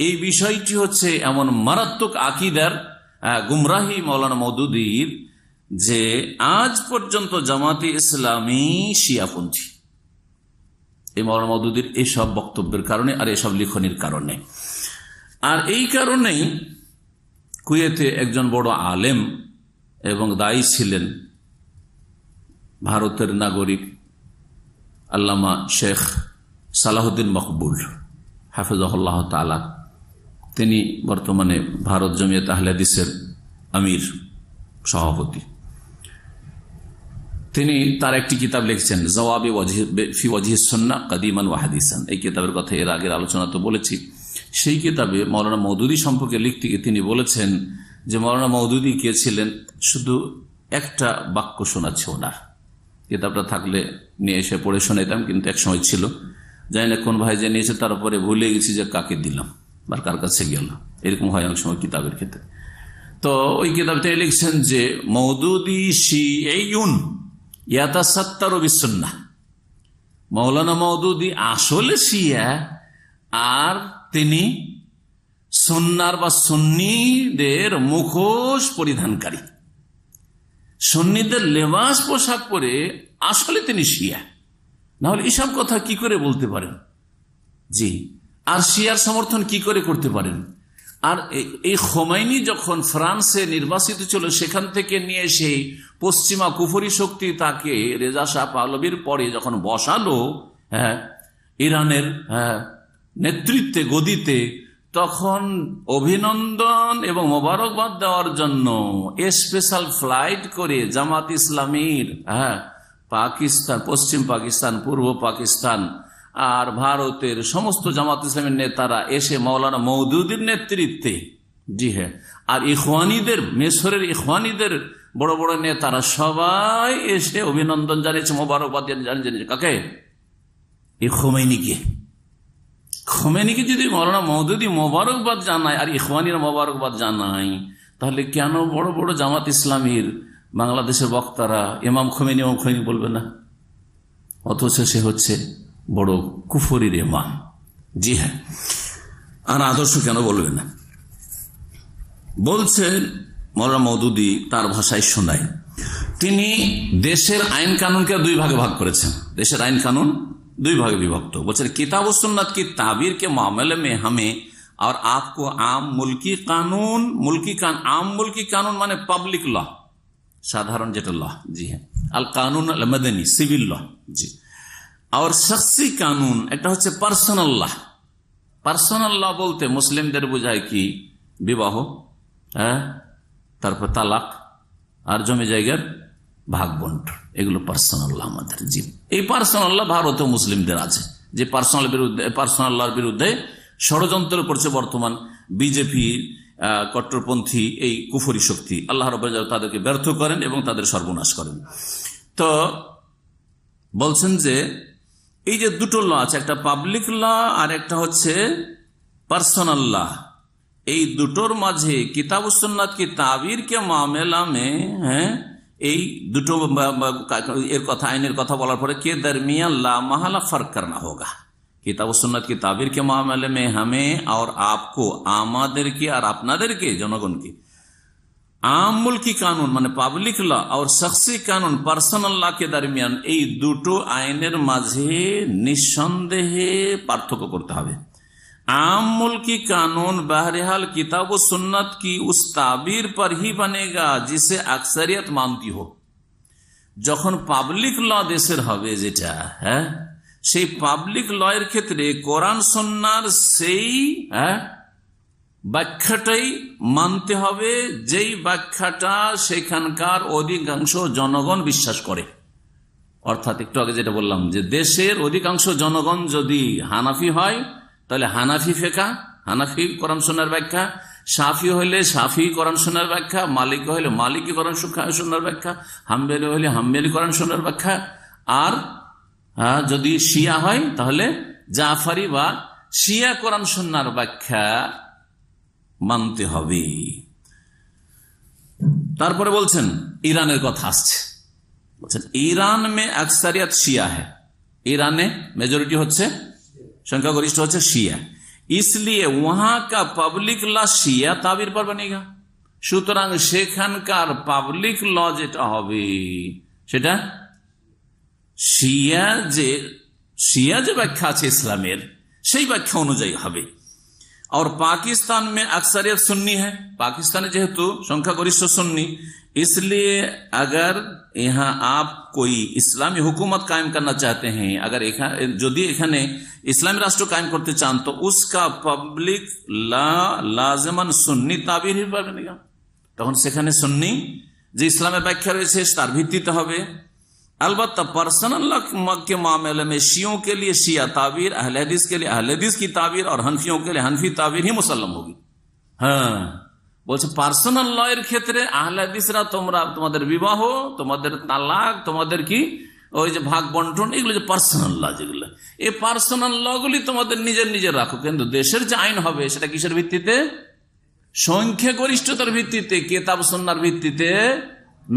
এই বিষয়টি হচ্ছে এমন মারাত্মক আকীদার গুমরাহি মৌলানা মওদুদীর যে আজ পর্যন্ত জামাতে ইসলামী শিয়াপন্থী, এই মৌলানা মওদুদীর এইসব বক্তব্যের কারণে আর এসব লিখনির কারণে। আর এই কারণেই কুয়েতে একজন বড় আলেম এবং দায়ী ছিলেন ভারতের নাগরিক আল্লামা শেখ সালাহুদ্দিন মকবুল হাফিজাহুল্লাহ তাআলা। তিনি বর্তমানে ভারত জমিয়ত আহলে হাদিসের আমির, সভাপতি। তিনি তার একটি কিতাব লিখছেন জওয়াবে ফি ওয়াজহি সুন্নাহ কাদিমান ওয়া হাদিসান। এই কিতাবের কথা এর আগের আলোচনা তো বলেছি। সেই কিতাবে মৌলানা মওদুদী সম্পর্কে লিখতে গিয়ে তিনি বলেছেন যে মৌলানা মওদুদী কে ছিলেন, শুধু একটা বাক্য শোনাচ্ছে ওনার। কিতাবটা থাকলে নিয়ে এসে পড়ে শোনাইতাম, কিন্তু এক সময় ছিল, জানি না কোন ভাই যে নিয়েছে, তারপরে ভুলে গেছি যে কাকে দিলাম বা কার কাছে গেল, এরকম হয় অনেক সময় কিতাবের ক্ষেত্রে। তো ওই কিতাবটা লিখছেন যে মওদুদী শিইউন ইয়াতাসাত্তারু বিসুন্নাহ, মৌলানা মওদুদী আসলে শিয়া, আর তিনি সুন্নার বা সুন্নিদের মুখোশ পরিধানকারী, সুন্নিদের লেবাস পোশাক পরে আসলে তিনি শিয়া। না হলে এসব কথা কি করে বলতে পারেন? জি, আর শিয়ার সমর্থন কি করে করতে পারেন? আর এই খোমাইনি যখন ফ্রান্সে নির্বাসিত ছিল, সেখান থেকে নিয়ে সেই পশ্চিমা কুফরি শক্তি তাকে রেজা শাহ পাহলভীর পরে যখন বসালো ইরানের নেতৃত্বে, গদিতে, তখন অভিনন্দন এবং মোবারকবাদ দেওয়ার জন্য স্পেশাল ফ্লাইট করে জামাত ইসলামীর পাকিস্তান, পশ্চিম পাকিস্তান, পূর্ব পাকিস্তান আর ভারতের সমস্ত জামাত ইসলামের নেতারা এসে মৌলানা মওদুদীর নেতৃত্বে, জি হ্যাঁ, আর ইখওয়ানীদের, মিশরের ইখওয়ানীদের বড় বড় নেতারা সবাই এসে অভিনন্দন জানিয়েছে, মোবারকবাদ জানিয়েছে। কাকে? এই খোমেনিকে। খোমেনিকে যদি মৌলানা মওদুদী মোবারকবাদ জানায় আর ইখওয়ানীরা মোবারকবাদ জানায়, তাহলে কেন বড় বড় জামাত ইসলামীর বাংলাদেশের বক্তারা ইমাম খোমেনি বলবে না? অথচ সে হচ্ছে বড় কুফরির ইমাম। জি হ্যাঁ, আর আদর্শ কেন বলবে না? বলছেন মৌলানা মওদুদী, তার ভাষায় শোনায়, তিনি দেশের আইন কানুনকে দুই ভাগে ভাগ করেছেন। দেশের আইন কানুন দুই ভাগে বিভক্ত। বলছেন किताब और सुन्नत की ताबीर के मामले में हमें और आपको आम मुल्की कानून, आम मुल्की कानून माने पब्लिक लॉ, साधारण जेटा लॉ, जी है, अल कानून अल मदनी, सिविल लॉ, जी, और शख्सी कानून একটা হচ্ছে পার্সোনাল ল। পার্সোনাল ল বলতে মুসলিমদের বোঝায় কি? বিবাহ, তারপর তালাক আর জমি জায়গার ভাগ বন্টন, এগুলো পার্সোনাল ল আমাদের। জি, এই পার্সোনাল ল ভারতে মুসলিমদের আছে, যে পার্সোনাল লর বিরুদ্ধে ষড়যন্ত্র করছে বর্তমান বিজেপি কট্টরপন্থী এই কুফরি শক্তি। আল্লাহ রাব্বুল আলামিন তাদেরকে ব্যর্থ করেন এবং তাদের সর্বনাশ করেন। তো বলছেন যে এই যে দুটো ল আছে, একটা পাবলিক ল আর একটা হচ্ছে পার্সোনাল ল, এই দুটোর মাঝে কিতাব ও সুন্নাত কি তাবির কে মামলা মে এই দুটো এর কথা, আইনের কথা বলার পরে কে দরমিয়ান লা মাহালা फर्क करना होगा। किताब और सुन्नत की ताबीर के मामले में हमें और आपको, আমাদেরকে আর আপনাদেরকে, জনগণকে, आम मुल्की कानून माने पब्लिक लॉ और शख्सी कानून पर्सनल लॉ के दरमियान এই দুটো আইনের মাঝে নিঃসন্দেহে পার্থক্য করতে হবে। आम मुल्की कानून बहरहाल किताब और सुन्नत की उस ताबीर पर ही बनेगा जिसे अक्सरियत मानती हो। যখন পাবলিক ল দেশের হবে যেটা, সেই পাবলিক ল এর ক্ষেত্রে কোরআন সুন্নাহর সেই ব্যাখ্যাটাই মানতে হবে যেই ব্যাখ্যাটা সেখানকার অধিকাংশ জনগণ বিশ্বাস করে। অর্থাৎ একটু আগে যেটা বললাম যে দেশের অধিকাংশ জনগণ যদি হানাফি হয় তাহলে হানাফি ফিকহ, হানাফি কোরআন সুন্নাহর ব্যাখ্যা, শাফি হইলে শাফি কোরআন সুন্নাহর ব্যাখ্যা, মালিকি হইলে মালিকি কোরআন সুন্নাহর ব্যাখ্যা, হাম্বলি হইলে হাম্বলি কোরআন সুন্নাহর ব্যাখ্যা, আর যদি শিয়া হয় তাহলে জাফরি বা শিয়া কোরআন সুন্নাহর ব্যাখ্যা মানতে হবে। তারপরে বলছেন ইরানের কথা আসছে, বলছেন ইরান মে আকসারিয়ত শিয়া হ্যায়, ইরানে মেজরিটি হচ্ছে, সংখ্যাগরিষ্ঠ হচ্ছে শিয়া, इसलिए वहां का पब्लिक लॉ শিয়া তাবির पर बनेगा। সুতরাং সেখানকার পাবলিক ল যেটা হবে সেটা শিয়া যে ব্যাখ্যা আছে ইসলামের সেই ব্যাখ্যা অনুযায়ী হবে। और पाकिस्तान में अक्सरियत सुन्नी है, पाकिस्तान जेहेतु संख्यागरिष्ठ सुन्नी, इसलिए अगर यहाँ आप कोई इस्लामी हुकूमत कायम करना चाहते हैं, अगर यदि एखाने इस्लामी राष्ट्र कायम करते चान तो उसका पब्लिक लाजमन सुन्नी ताबीर ही बनेगा। তখন সেখানে সুন্নি যে ইসলামের ব্যাখ্যা রয়েছে তার ভিত্তিতে হবে। अलबत्ता पर्सनल के मामले में शियों के लिए शिया ताबीर, अहले हदीस के लिए अहले हदीस की ताबीर और हनफियों के लिए हनफी ताबीर ही मुसल्लम होगी। হ্যাঁ, বলছে পার্সোনাল ল এর ক্ষেত্রে আহলে হাদিসরা তোমরা তোমাদের বিবাহ, তোমাদের তালাক, তোমাদের কি ওই যে ভাগ বন্টন, এগুলো যে পার্সোনাল ল, যেগুলো এই পার্সোনাল ল গুলি তোমাদের নিজের রাখো, কিন্তু দেশের যে আইন হবে সেটা কিসের ভিত্তিতে? সংখ্যাগরিষ্ঠতার ভিত্তিতে, কিতাব সুন্নাহর ভিত্তিতে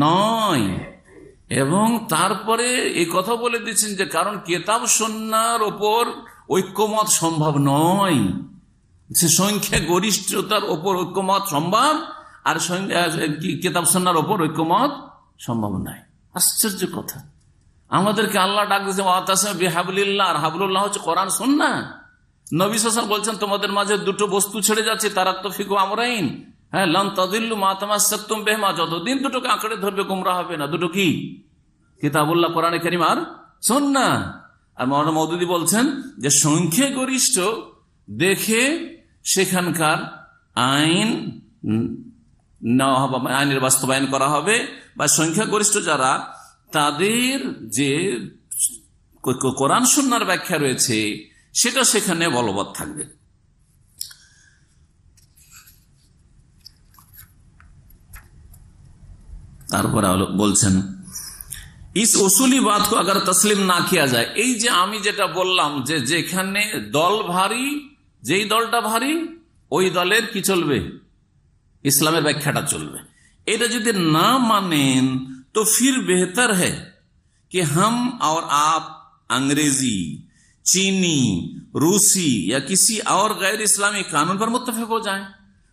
নয়। এবং তারপরে এই কথা বলে দিচ্ছেন যে কারণ কিতাব সুন্নাহর ওপর ঐক্যমত সম্ভব নয়, সংখ্যাগরিষ্ঠতার ওপর ঐক্যমত সম্ভব আর কিতাব সুন্নাহর ওপর ঐক্যমত সম্ভব নয়। আশ্চর্য কথা, আমাদেরকে আল্লাহ ডাক দিয়েছে ওয়াতাসিমু বিহাবলিল্লাহ, আর হাবলুল্লাহ হচ্ছে কোরআন সুন্নাহ। নবী সাল্লাল্লাহু আলাইহি ওয়াসাল্লাম বলছেন তোমাদের মাঝে দুটো বস্তু ছেড়ে যাচ্ছে, তারাক্তু ফিকুম আমরাইন, লান তাদিল্লু মা তামাসসাকতুম বিহিমা, যতদিন দুটোকে আঁকড়ে ধরবে গোমরা হবে না। দুটো কি? কিতাবুল্লাহ কোরআনে কারীম আর সুন্নাহ। আর মাওলানা মওদুদী বলছেন যে সংখ্যাগরিষ্ঠ দেখে সেখানকার আইনের বাস্তবায়ন করা হবে, বা সংখ্যাগরিষ্ঠ যারা তাদের যে কোরআন সুন্নাহর ব্যাখ্যা রয়েছে সেটা সেখানে বলবৎ থাকবে। তারপরে বলছেন ইস উসুলি বাত কো আগার তসলিম না কিয়া যায়, এই যে আমি যেটা বললাম যে যেখানে দল ভারী, যেই দলটা ভারী ওই দলের কি চলবে? ইসলামের ব্যাখ্যাটা চলবে। এটা যদি না মানেন তো ফির বেহতর है कि हम और आप अंग्रेजी, चीनी, रूसी या किसी और गैर इस्लामी कानून पर मुत्तफिक हो जाएं।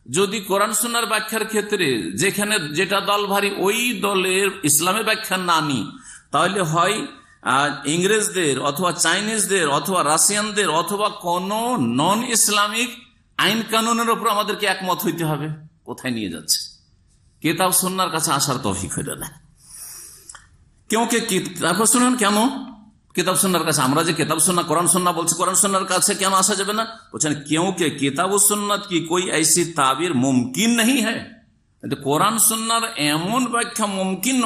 যদি কোরআন সুন্নাহর ব্যাখ্যার ক্ষেত্রে যেখানে যেটা দল ভারী ওই দলের ইসলামের ব্যাখ্যা না নি, তাহলে হয় ইংরেজদের অথবা চাইনিজদের অথবা রাশিয়ানদের অথবা কোন নন ইসলামিক আইন কানুনের উপর আমাদেরকে একমত হইতে হবে। কোথায় নিয়ে যাচ্ছে? কিতাব সুন্নাহর কাছে আসার তৌফিক হইল না। क्योंकि किताब सुन्नाह কেন কিতাব সুন্নাহর কাছে? আমরা যে কিতাব সুন্নাহ কোরআন সুন্নাহ বলছি, কোরআন সুন্নাহর কাছে কেন আসা যাবে না? বলছেন क्योंकि किताब सुन्नत की कोई ऐसी ताबीर मुमकिन नहीं है। কোরআন সুন্নাহর এমন ব্যাখ্যা মুমকিন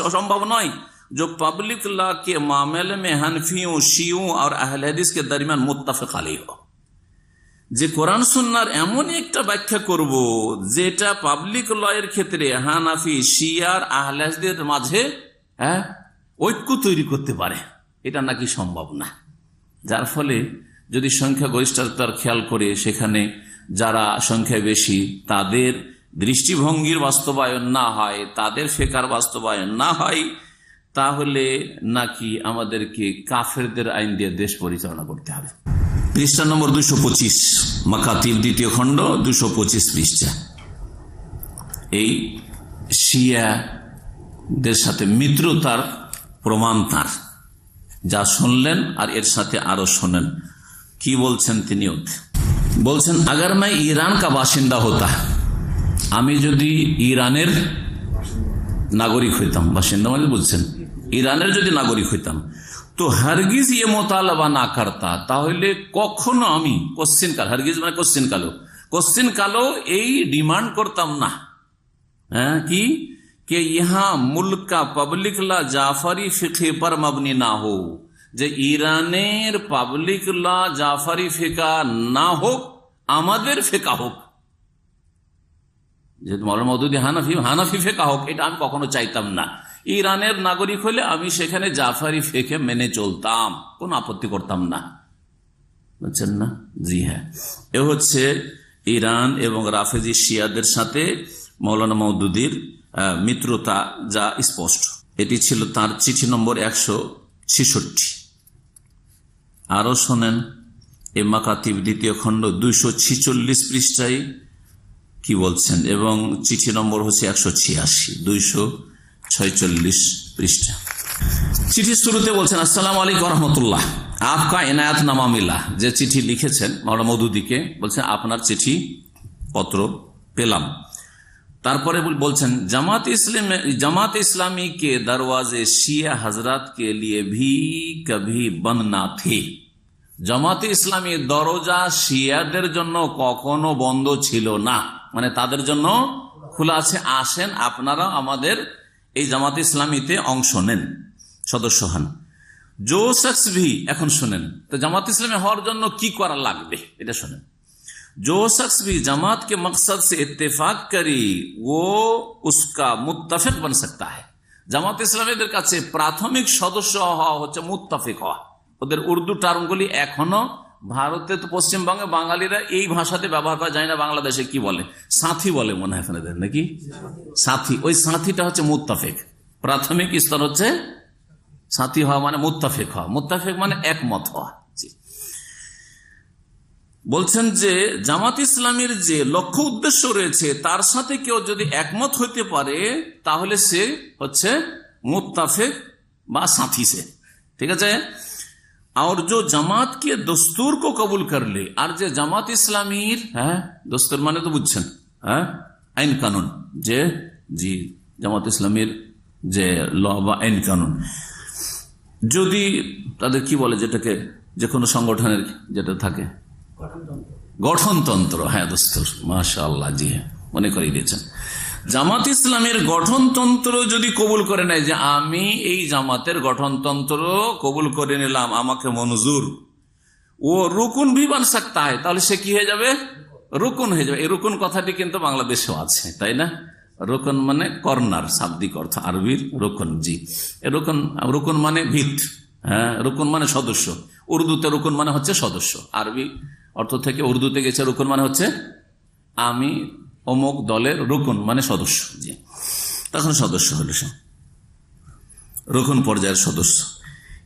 অসম্ভব নয়, जो पब्लिक लॉ के मामले में हनफियों, शियों और अहले हदीस के दरमियान मुत्तफिक अलैह हो। যে কোরআন সুন্নাহর এমন একটা ব্যাখ্যা করব যেটা পাবলিক লয়ের ক্ষেত্রে হানাফি, শিয়ার, আহলে হাদিসের মাঝে ঐক্য তৈরি করতে পারে, এটা নাকি সম্ভব না। যার ফলে যদি সংখ্যাগরিষ্ঠতার খেয়াল করে সেখানে যারা সংখ্যা বেশি তাদের দৃষ্টিভঙ্গির বাস্তবায়ন না হয়, তাদের ফিকহের বাস্তবায়ন না হয়, তাহলে নাকি আমাদেরকে কাফেরদের আইন দিয়ে দেশ পরিচালনা করতে হবে। পৃষ্ঠা নম্বর 225, মাকাতিব দ্বিতীয় খণ্ড 225 পৃষ্ঠা। এই শিয়াদের সাথে মিত্রতার প্রমাণ তার, যা শুনলেন আর এর সাথে আরো শোনেন কি বলছেন। তিনি বলছেন, আগার मैं ईरान का বাসিন্দা হতা, আমি যদি ইরানের নাগরিক হইতাম, বাসিন্দা মানে বলছেন ইরানের যদি নাগরিক হইতাম, তো হারগিজ ইয়ে মোতালাবা না করতা, তাহলে কখনো আমি কোশ্চিন কাল, হারগিজ মানে কোশ্চিন কালো এই ডিমান্ড করতাম না কি कि यहाँ मुल्क का पब्लिक ला जाफरी फिके पर मबनी ना हो, যে ইরানের পাবলিক লা জাফারি ফিকা না হোক, আমাদের ফিকা হোক। যেহেতু মাওলানা মওদুদী হানাফি ফিকা হোক, এটা আমি কখনো চাইতাম না। ইরানের নাগরিক হলে আমি সেখানে জাফারি ফিকে মেনে চলতাম, কোন আপত্তি করতাম না। বুঝছেন না? জি হ্যাঁ, এ হচ্ছে ইরান এবং রাফেজি শিয়াদের সাথে মাওলানা মওদুদীর মিত্রতা, যা স্পষ্ট। এটি ছিল তার চিঠি নম্বর 166। আরো শোনেন এ মাকাতিব দ্বিতীয় খণ্ড 246 পৃষ্ঠায় কি বলছেন, এবং চিঠি নম্বর হচ্ছে 186, 246 পৃষ্ঠা। চিঠির শুরুতে বলছেন, আসসালামু আলাইকুম রহমতুল্লাহ, আপকা এনায়াত নামা মিলা। যে চিঠি লিখেছেন মাওলানা মওদুদীকে, বলছেন আপনার চিঠি পত্র পেলাম। তারপরে বলছেন, जमात इस्लामी के दरवाजे शिया हजरत के लिए भी कभी बंद ना थे। জামাতে ইসলামী দরজা শিয়াদের জন্য কখনো বন্ধ ছিল না, মানে তাদের জন্য খোলা আছে। আসেন আপনারা আমাদের এই জামাতে ইসলামীতে অংশ নেন, সদস্য হন। जो शख्स भी, এখন শুনেন তো জামাতে ইসলামী হওয়ার জন্য কি করা লাগবে এটা শুনেন। जो शख्स भी जमात के मकसद से इत्तेफाक करी वो उसका मुत्तफिक बन सकता है। জামাত ইসলামীদের কাছে প্রাথমিক সদস্য হওয়া হচ্ছে মুত্তাফিক হওয়া। ওদের উর্দু টার্মগুলি এখনো ভারতে, তো পশ্চিমবঙ্গে বাঙালিরা এই ভাষাতে ব্যবহার করা যায় না। বাংলাদেশে কি বলে? সাথী বলে মনে হয় আপনাদের, নাকি? সাথী, ওই সাথীটা হচ্ছে মুত্তাফিক। প্রাথমিক স্তর হচ্ছে সাথী হওয়া, মানে মুত্তাফিক হওয়া। মুত্তাফিক মানে একমত হওয়া। বলছেন যে জামাত ইসলামীর যে লক্ষ্য উদ্দেশ্য রয়েছে তার সাথে কেউ যদি একমত হইতে পারে তাহলে সে হচ্ছে মুত্তাফিক বা সাথী সে, ঠিক আছে। और जो जमात के दस्तूर को कबूल कर ले, और जो जमात इस्लामीर दस्तूर माने तो बुझছেন আইন কানুন, যে জি জামাত ইসলামীর যে ল বা আইন কানুন, যদি তাদের কি বলে যেটাকে, যে কোনো সংগঠনের যেটা থাকে গঠনতন্ত্র, হ্যাঁ দস্তুর, মাশাআল্লাহ, জি হ্যাঁ মনে করিয়ে দিয়েছেন। জামাত ইসলামের গঠনতন্ত্র যদি কবুল করে নেয়, যে আমি এই জামাতের গঠনতন্ত্র কবুল করে নিলাম, আমাকে মঞ্জুর, ও রুকুন ভি বান সকতা হয়, তাহলে সে কি হয়ে যাবে? রুকুন হয়ে যাবে। এই রুকুন কথাটি কিন্তু বাংলাদেশেও আছে, তাই না? রুকুন মানে কর্নার, শাব্দিক অর্থ আরবির রুকুন। জি, রুকুন মানে ভিত, হ্যাঁ, রুকুন মানে সদস্য। উর্দুতে রুকুন মানে হচ্ছে সদস্য, আরবি অর্থ থেকে উর্দুতে গেছে রুকুন মানে হচ্ছে আমি অমুক দলের রুকুন মানে সদস্য। জি, তখন সদস্য হল সে রুকুন পর্যায়ের সদস্য।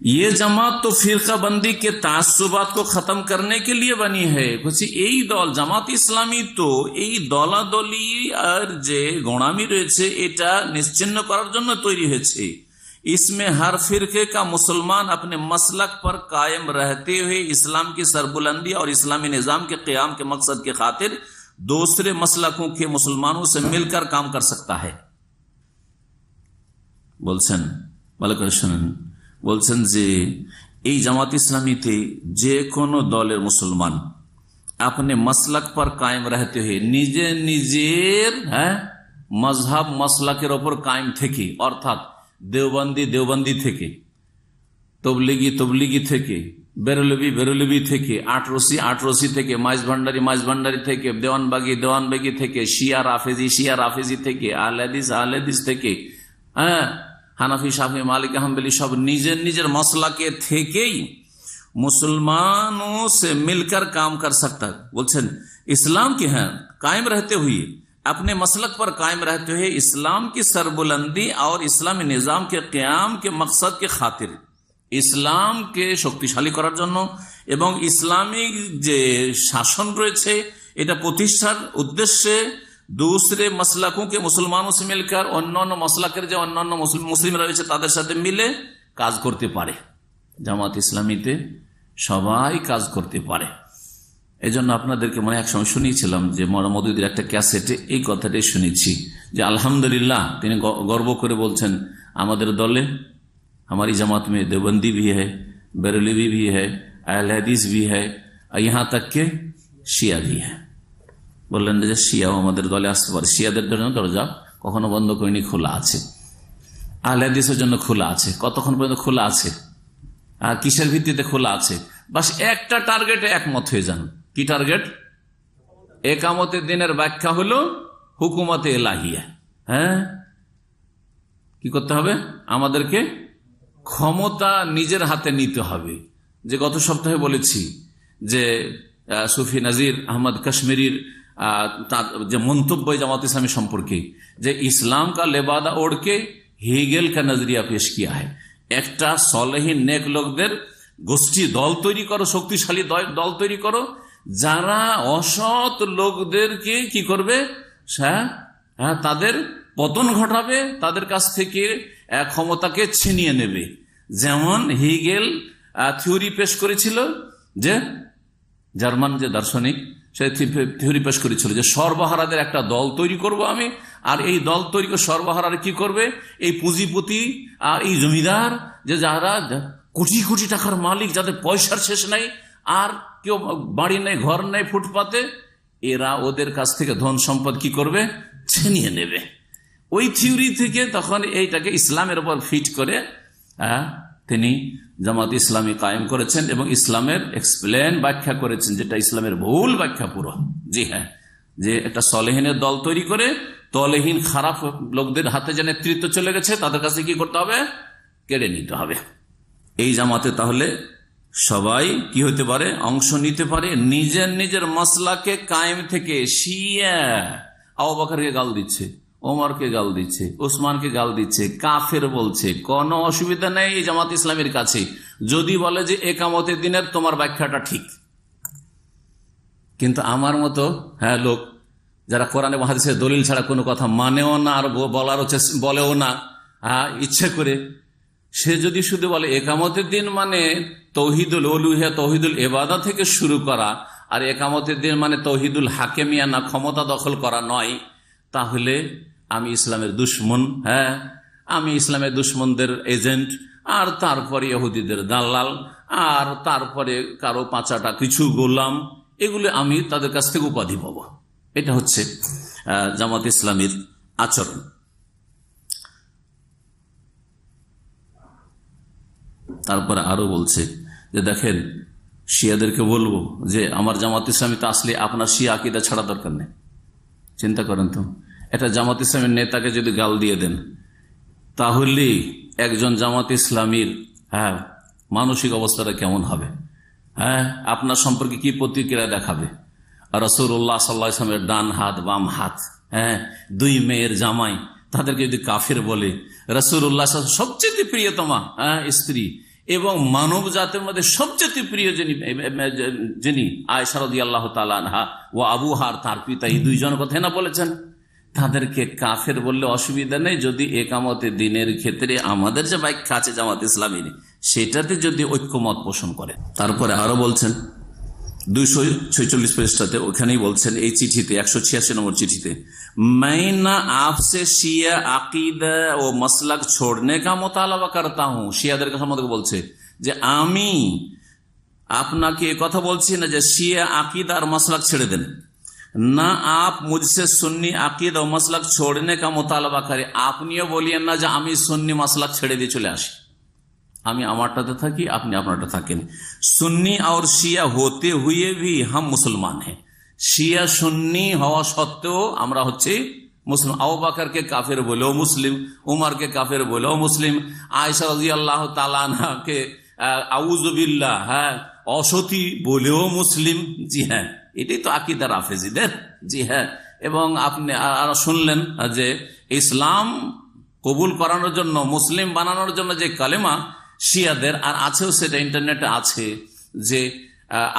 ये जमात तो फिरका बंदी के तासुबात को खत्म करने के लिए बनी है। বলছি এই দল জামাত ইসলামী তো এই দলাদলি আর যে গোঁড়ামি রয়েছে এটা নিশ্চিহ্ন করার জন্য তৈরি হয়েছে। इसमें हर फिरके का मुसलमान अपने मसलक पर कायम रहते हुए इस्लाम की सरबुलंदी और इस्लामी निजाम के क़याम के मकसद के खातिर दूसरे मसलकों के मुसलमानों से मिलकर काम कर सकता है। বলছেন ভালো করে শুনুন, বলছেন যে এই জামাত ইসলামীতে যে কোনো দলের মুসলমান আপনি মসলক পর কায়েম रहते हुए নিজের মজহাব মসলকের ওপর কায়েম থেকে, অর্থাৎ দেওবন্দি থেকে, তবলিগি থেকে, বেরলবি থেকে, আটরসি থেকে, মাইজ ভান্ডারি থেকে, দেওয়ানবাগি থেকে, শিয়া রাফেজি থেকে, আহলেদিস থেকে, হ্যাঁ, হানাফি, শাফি, মালিক, হাম্বলি সব নিজের মসলাকে থেকেই मुसलमानों से मिलकर काम कर सकता है। बोलছেন इस्लाम की है कायम रहते हुए, अपने मसलक पर कायम रहते हुए इस्लाम की सरबुलंदी और इस्लामी निजाम के क़याम के मकसद के खातिर, ইসলামকে শক্তিশালী করার জন্য এবং ইসলামিক যে শাসন রয়েছে এটা প্রতিষ্ঠার উদ্দেশ্যে दूसरे मसलकों के मुसलमानों से मिलकर অন্যান্য মসলাকের যে অন্যান্য মুসলিম রয়েছে তাদের সাথে মিলে কাজ করতে পারে। জামাত ইসলামীতে সবাই কাজ করতে পারে। এই জন্য আপনাদেরকে মনে এক সময় শুনিয়েছিলাম যে মৌদুদির একটা ক্যাসেটে এই কথাটাই শুনেছি যে আলহামদুলিল্লাহ তিনি গর্ব করে বলছেন আমাদের দলে हमारी जमात में देवबंदी भी है, बरेलवी भी है, अहले हदीस भी है, यहाँ तक के শিয়া भी है। বললেন যে শিয়াও আমাদের দলে আসতে পারে, শিয়াদের জন্য দরজা কখনো বন্ধ করিনি, খোলা আছে। আহলে হাদিসের জন্য খোলা আছে। কতক্ষণ পর্যন্ত খোলা আছে? কিসের ভিত্তিতে খোলা আছে? বাস একটা টার্গেটে একমত হয়ে যান। কি টার্গেট? একামতের দিনের ব্যাখ্যা হলো হুকুমতে এলাহিয়া। হ্যাঁ, কি করতে হবে? আমাদেরকে ক্ষমতা নিজের হাতে নিতে হবে। যে গত সপ্তাহে বলেছি যে সুফি নাজির আহমদ কাশ্মীরির যে মন্তব্য জামাত ইসলামী সম্পর্কে, যে ইসলাম কা লেবাদা ওড়কে হেগেল কা নজরিয়া পেশ কিয়া হয়। একটা সলেহীন নেক লোকদের গোষ্ঠী দল তৈরি করো, শক্তিশালী দল তৈরি করো, যারা অসৎ লোকদেরকে কি করবে, হ্যাঁ, তাদের পতন ঘটাবে, তাদের কাছ থেকে ক্ষমতাকে ছিনিয়ে নেবে। যেমন হেগেল থিওরি পেশ করেছিল, যে জার্মান যে দার্শনিক, সে থিওরি পেশ করেছিল যে সর্বহারাদের একটা দল তৈরি করব আমি, আর এই দল তৈরি করে সর্বহারার কি করবে, এই পুঁজিপতি আর এই জমিদার, যে যারা কোটি কোটি টাকার মালিক, যাদের পয়সার শেষ নাই, আর কেউ বাড়ি নেই, ঘর নেই, ফুটপাতে, এরা ওদের কাছ থেকে ধন সম্পদ কি করবে, ছিনিয়ে নেবে। ওই থিওরি থেকে তখন এইটাকে ইসলামের উপর ফিট করে তিনি জামাত ইসলামী কায়েম করেছেন এবং ইসলামের এক্সপ্লেন ব্যাখ্যা করেছেন, যেটা ইসলামের ভুল ব্যাখ্যা পুরো। জি হ্যাঁ, যে একটা সলেহীনের দল তৈরি করে তলেহীন খারাপ লোকদের হাতে যে নেতৃত্ব চলে গেছে তাদের কাছে কি করতে হবে, কেড়ে নিতে হবে। এই জামাতে তাহলে সবাই কি হতে পারে, অংশ নিতে পারে। নিজের মসলাকে কায়েম থেকে শিয়া আবু বকরকে গাল দিচ্ছে, ওমরকে গাল দিচ্ছে, ওসমানকে গাল দিচ্ছে, কাফের বলছে, কোনো অসুবিধা নেই এই জামাত ইসলামের কাছে যদি বলে যে একামতের দিনের তোমার ব্যাখ্যাটা ঠিক। কিন্তু আমার মতো লোক যারা কোরআন এবং হাদিসের দলিল ছাড়া কোনো কথা মানেও না আর বলেও না ইচ্ছে করে, সে যদি শুধু বলে একামতের দিন মানে তৌহিদুল উলুহিয়া, তৌহিদুল ইবাদা থেকে শুরু করা, আর একামতের দিন মানে তৌহিদুল হাকেমিয়া, না ক্ষমতা দখল করা নয়, তাহলে আমি ইসলামের দুশ্মন। হ্যাঁ, আমি ইসলামের দুশ্মনদের এজেন্ট, আর তারপরে ইহুদিদের দালাল, আর তারপরে কারো পাঁচাটা কিছু গোলাম, এগুলো আমি তাদের কাছ থেকে উপাধি পাব। এটা হচ্ছে জামাত ইসলামীর আচরণ। তারপরে আরো বলছে যে দেখেন, শিয়াদেরকে বলবো যে আমার জামাত ইসলামীতে আসলে আপনার শিয়া আকীদা ছাড়া দরকার নেই। চিন্তা করেন তো, এটা জামাত ইসলামের নেতাকে যদি গাল দিয়ে দেন, তাহলে একজন জামাত ইসলামীর মানসিক অবস্থাটা কেমন হবে? আপনার সম্পর্কে কি প্রতিক্রিয়া দেখাবে? রাসূলুল্লাহ সাল্লাল্লাহু আলাইহি ওয়াসাল্লামের ডান হাত, বাম হাত, দুই মেয়ের জামাই, তাদেরকে যদি কাফের বলে, রাসূলুল্লাহ সবচেয়ে প্রিয়তমা স্ত্রী এবং মানব জাতির মধ্যে সবচেয়ে প্রিয় যিনি আয়েশা রাদিয়াল্লাহু তাআলা আনহা ও আবু হার, তার পিতা, এই দুইজন কথা না বলেছেন, তাদেরকে কাফের বললে অসুবিধা নেই যদি একামতের দিনের ক্ষেত্রে আমাদের যে ব্যাখ্যা আছে জামাত ইসলামীর, সেটাতে যদি ঐক্যমত পোষণ করে। তারপরে আরো বলছেন 246 পৃষ্ঠাতে, ওখানেই বলছেন এই চিঠিতে 186 নম্বর চিঠিতে, मैं ना आपसे शिया अकीदा ও मसलक छोड़ने का मुतालबा करता हूं। শিয়াদের সম্বন্ধে বলছে যে আমি আপনাকে কথা বলছি না যে শিয়া আকিদা আর মাসলাক ছেড়ে দেন, ना आप मुझसे सुन्नी अकीदा और मसलक छोड़ने का मुतालबा करें। আপনিও বলিয়েন না যে আমি সুন্নি মাসলাক ছেড়ে দিয়ে চলে আসি, আমি আমারটাতে থাকি, আপনি আপনারটা থাকেন। সুন্নি और শিয়া होते हुए भी हम मुसलमान हैं। শিয়া সুন্নি হওয়া সত্ত্বেও আমরা হচ্ছে মুসলিম। আবু বকরকে কাফের বলেও মুসলিম, উমরকে কাফের বলেও মুসলিম, আয়েশা রাদিয়াল্লাহু তাআলা আনহাকে আউযুবিল্লাহ, হ্যাঁ, অসতী বলেও মুসলিম। জি হ্যাঁ, এটাই তো আকীদা রাফেজিদের। জি হ্যাঁ, এবং আপনি শুনলেন যে ইসলাম কবুল করানোর জন্য, মুসলিম বানানোর জন্য যে কালেমা শিয়াদের, আর আছেও সেটা ইন্টারনেটে আছে, যে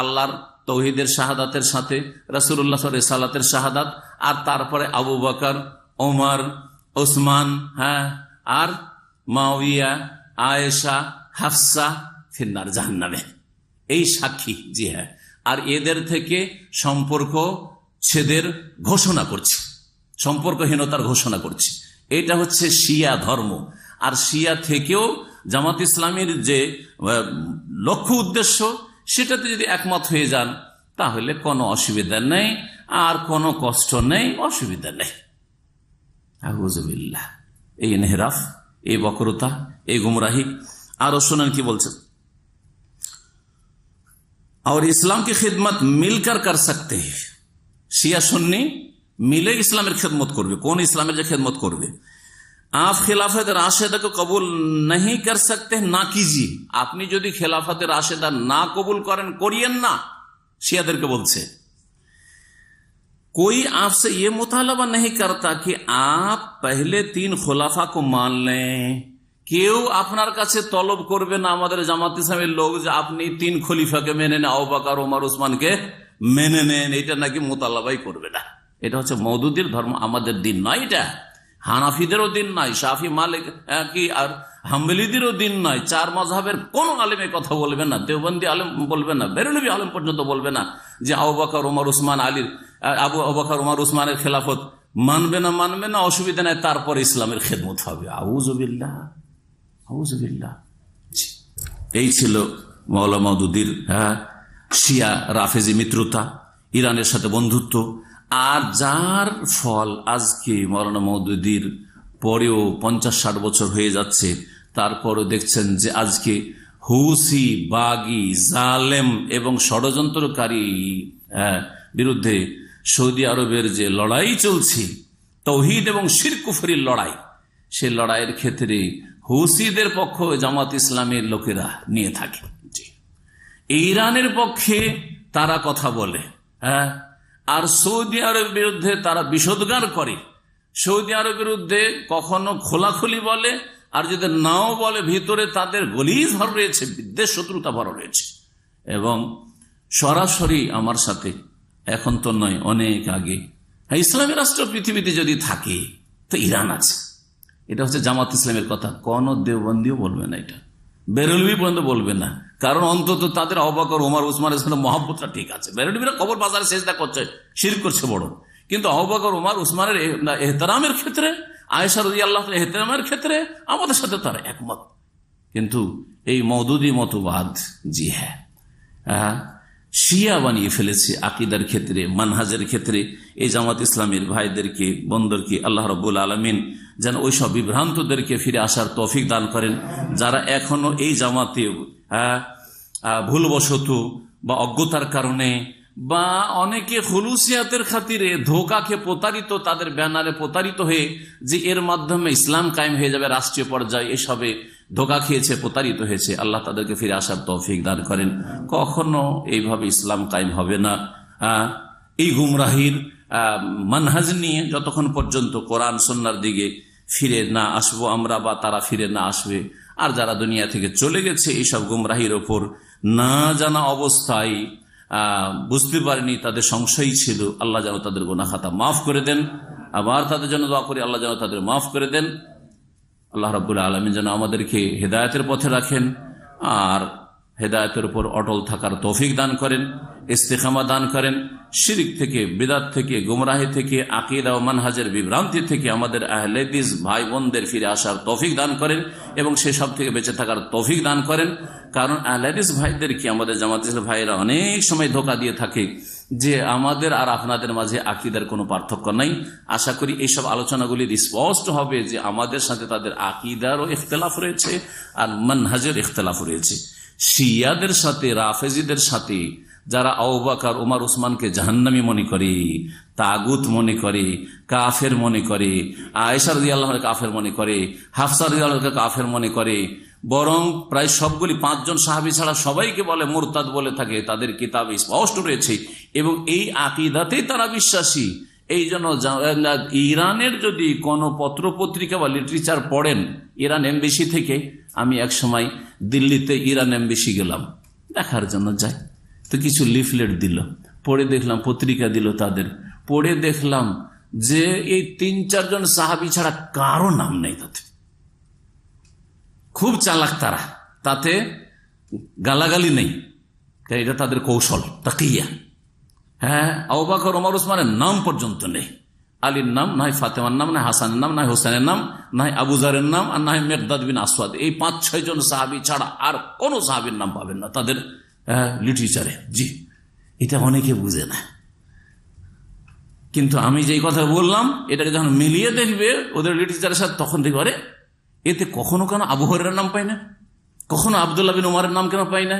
আল্লাহর তৌহিদের শাহাদাতের সাথে রাসূলুল্লাহ রিসালাতের শাহাদাত, আর তারপরে আবু বকর, ওমর, ওসমান, হ্যাঁ, আর মুআবিয়া, আয়েশা, হাফসা ফিন্নার জাহান্নামে, এই সাক্ষী। জি হ্যাঁ, আর এদের থেকে সম্পর্ক ছেদের ঘোষণা করছি, সম্পর্কহীনতার ঘোষণা করছি। এটা হচ্ছে শিয়া ধর্ম। আর শিয়া থেকেও জামাত ইসলামীর যে লক্ষ্য উদ্দেশ্য, সেটাতে যদি একমত হয়ে যান তাহলে কোনো অসুবিধা নেই, আর কোনো কষ্ট নেই, অসুবিধা নেই। আউযুবিল্লাহ, এই ইনহিরাফ, এই বক্রতা, এই গুমরাহি। আরো শোনেন কি বলছেন, और इस्लाम की खिदमत मिलकर कर सकते हैं। শিয়া সুন্নি মিলে ইসলামের খেদমত করবে। কোন ইসলামের যে খেদমত করবে? आप खिलाफत राशिदा को कबूल नहीं कर सकते, ना कीजिए। আপনি যদি খেলাফত রাশেদা না কবুল করেন, করিয়েন না। শিয়াদেরকে বলছে, कोई आपसे ये मुतालबा नहीं करता कि आप पहले 3 खुलाफा को मान लें। কেউ আপনার কাছে তলব করবে না, আমাদের জামাত ইসলামের লোক, যে আপনি 3 খলিফাকে মেনে নেন, আবু বকর, ওমর, ওসমানকে মেনে নেন। এটা নাকি মোতালাবাই করবে না। এটা হচ্ছে মওদুদির ধর্ম, আমাদের দিন নয়। এটা হানাফিদেরও দিন নয়, শাফি, মালিক কি আর হাম্বলিদেরও দিন নয়। 4 মাযহাবের কোন আলেমে কথা বলবে না, দেওবন্দি আলেম বলবে না, বেরেলভি আলেম পর্যন্ত বলবে না যে আবু বকর, ওমর, ওসমান, আলীর আবু বকর, ওমর, ওসমানের খেলাফত মানবে না, অসুবিধা নাই, তারপর ইসলামের খেদমত হবে। আউযুবিল্লাহ, আউযুবিল্লাহ। এই ছিল মাওলানা মওদুদির শিয়া রাফেজি মিত্রতা, ইরানের সাথে বন্ধুত্ব। আর যার ফল আজকে মাওলানা মওদুদির পরেও 50-60 বছর হয়ে যাচ্ছে, তারপরও দেখছেন যে আজকে হুসি, বাগি, জালেম এবং ষড়যন্ত্রকারী বিরুদ্ধে সৌদি আরবের যে লড়াই চলছে, তাওহীদ এবং শিরক কুফরির লড়াই, সে লড়াইয়ের ক্ষেত্রে হুসিদের পক্ষ জামাত ইসলামের লোকেরা নিয়ে থাকে। ইরানের পক্ষে তারা কথা বলে, হ্যাঁ, আর সৌদি আরবের বিরুদ্ধে তারা বিষোদ্গার করে। সৌদি আরবের বিরুদ্ধে কখনো খোলাখুলি বলে, আর যদি নাও বলে ভিতরে তাদের গলিজ ভর রয়েছে, বিদ্বেষ, শত্রুতা ভর রয়েছে। এবং সরাসরি আমার সাথে, এখন তো নয়, অনেক আগে, ইসলামী রাষ্ট্র পৃথিবীতে যদি থাকে তো ইরান আছে। এটা হচ্ছে জামাত ইসলামের কথা, কোন দেওবন্দিও বলবে না, এটা বেরেলভি পর্যন্ত বলবে না। কারণ অন্তত তাদের আবু বকর, ওমর, ওসমানের সাথে মহব্বতটা ঠিক আছে। বেরেলভিরা কবর বাজারে সেজদা করছে, শিরক করছে বড়, কিন্তু আবু বকর, ওমর, ওসমানের এহতেরামের ক্ষেত্রে, আয়েশা রাদিয়াল্লাহু তাআলা এহতেরামের ক্ষেত্রে আমাদের সাথে তারা একমত। কিন্তু এই মওদুদি মতবাদ, জি হ্যাঁ, শিয়া বানিয়ে ফেলেছে আকীদার ক্ষেত্রে, মানহাজের ক্ষেত্রে। এই জামাত ইসলামের ভাইদেরকে, বন্ধুদেরকে আল্লাহ রাব্বুল আলামিন যেন ওই সব বিভ্রান্তদেরকে ফিরে আসার তৌফিক দান করেন, যারা এখনো এই জামাতে ভুলবশত বা অজ্ঞতার কারণে বা অনেকে খুলুসিয়াতের খাতিরে ধোঁকাকে প্রতারিত, তাদের ব্যানারে প্রতারিত হয়ে যে এর মাধ্যমে ইসলাম কায়েম হয়ে যাবে রাষ্ট্রীয় পর্যায়ে, এসবে ধোঁকা খেয়েছে, প্রতারিত হয়েছে। আল্লাহ তাদেরকে ফিরে আসার তৌফিক দান করেন। কখনো এইভাবে ইসলাম কায়েম হবে না। এই গুমরাহির মানহাজ নিয়ে যতক্ষণ পর্যন্ত কোরআন সুন্নাহর দিকে ফিরে না আসবো আমরা, বা তারা ফিরে না আসবে, আর যারা দুনিয়া থেকে চলে গেছে এইসব গুমরাহির ওপর না জানা অবস্থায়, বুঝতে পারেনি, তাদের সংশয় ছিল, আল্লাহ যেন তাদের গুনাহ খাতা মাফ করে দেন। আবার তাদের জন্য দোয়া করি, আল্লাহ যেন তাদের মাফ করে দেন। আল্লাহ রাব্বুল আলামিন যেন আমাদেরকে হেদায়েতের পথে রাখেন, আর হেদায়েতের উপর অটল থাকার তৌফিক দান করেন, ইস্তেকামা দান করেন। শিরক থেকে, বিদআত থেকে, গুমরাহি থেকে, আকীদা ও মানহাজের বিভ্রান্তি থেকে আমাদের আহলে হাদিস ভাই বোনদের ফিরে আসার তৌফিক দান করেন, এবং সেসব থেকে বেঁচে থাকার তৌফিক দান করেন। কারণ আহলে হাদিস ভাইদেরকে আমাদের জামাত ইসলামী ভাইয়েরা অনেক সময় ধোঁকা দিয়ে থাকে যে আমাদের আর আপনাদের মাঝে আকীদার কোনো পার্থক্য নাই। আশা করি এইসব আলোচনাগুলি স্পষ্ট হবে যে আমাদের সাথে তাদের আকীদারও ইখতিলাফ রয়েছে আর মানহাজের ইখতিলাফ রয়েছে। শিয়াদের সাথে, রাফেজিদের সাথে যারা আবু বকর, ওমর, উসমানকে জাহান্নামী মনে করে, তাগুত মনে করে, কাফের মনে করে, আয়েশা রাদিয়াল্লাহু আনহা কাফের মনে করে, হাফসা রাদিয়াল্লাহু আনহা কাফের মনে করে, বরং প্রায় সবগুলি 5 জন সাহাবী ছাড়া সবাইকে বলে মুরতাদ বলে থাকে, তাদের কিতাবে স্পষ্ট রয়েছে এবং এই আকীদাতেই তারা বিশ্বাসী। এই জন্য ইরানের যদি কোনো পত্র পত্রিকা বা লিটারেচার পড়েন ইরান এমবেসি থেকে, আমি এক সময় দিল্লিতে ইরান এমবেসি গেলাম দেখার জন্য, যাই তো কিছু লিফলেট দিল, পড়ে দেখলাম, পত্রিকা দিল তাদের, পড়ে দেখলাম যে এই 3-4 জন সাহাবী ছাড়া কারো নাম নেই তাতে। খুব চালাক তারা, তাতে গালাগালি নেই, এটা তাদের কৌশল, তাকিয়া। হ্যাঁ, আবু বকর, ওমর, উসমানের নাম পর্যন্ত নেই, আলীর নাম নাই, ফাতেমার নাম নাই, হাসানের নাম নাই, হোসেনের নাম নাই, আবু জারের নাম আর নাই মিকদাদ বিন আসওয়াদ। এই 5-6 জন সাহাবী ছাড়া আর কোন সাহাবীর নাম পাবেন না তাদের লিটারেচারে। জি, এটা অনেকে বুঝে না, কিন্তু আমি যেই কথা বললাম এটাকে যখন মিলিয়ে দেখবে ওদের লিটারেচারের সাথে, তখন দেখবে আরে এতে কখনো কেন আবু হুরায়রার নাম পাই না, কখনো আব্দুল্লাহ বিন উমরের নাম কেন পাই না,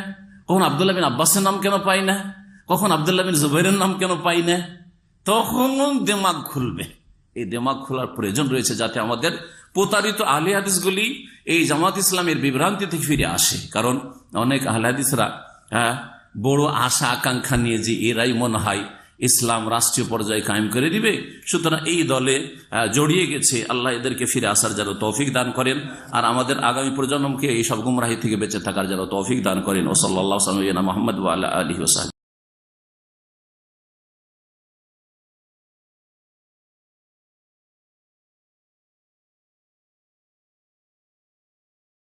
কখনো আব্দুল্লাহ বিন আব্বাসের নাম কেন পাই না, কখন আব্দুল্লাহ বিন জুবাইরের নাম কেন পাই না। তখন দিমাগ খুলবে। এই দিমাগ খোলার প্রয়োজন রয়েছে যাতে আমাদের প্রতারিত আহলে হাদিসগুলি এই জামাত ইসলামের বিভ্রান্তি থেকে ফিরে আসে। কারণ অনেক আহলে হাদিসরা বড় আশা আকাঙ্ক্ষা নিয়ে যে এরাই মনে হয় ইসলাম রাষ্ট্রীয় পর্যায়ে কায়েম করে দিবে, সুতরাং এই দলে জড়িয়ে গেছে। আল্লাহ এদেরকে ফিরে আসার যেন তৌফিক দান করেন আর আমাদের আগামী প্রজন্মকে এই সব গুমরাহি থেকে বেঁচে থাকার যেন তৌফিক দান করেন। ও সাল্লাল্লাহু আলা মুহাম্মদ ওয়া আলা আলিহি ওয়া সাহবিহি।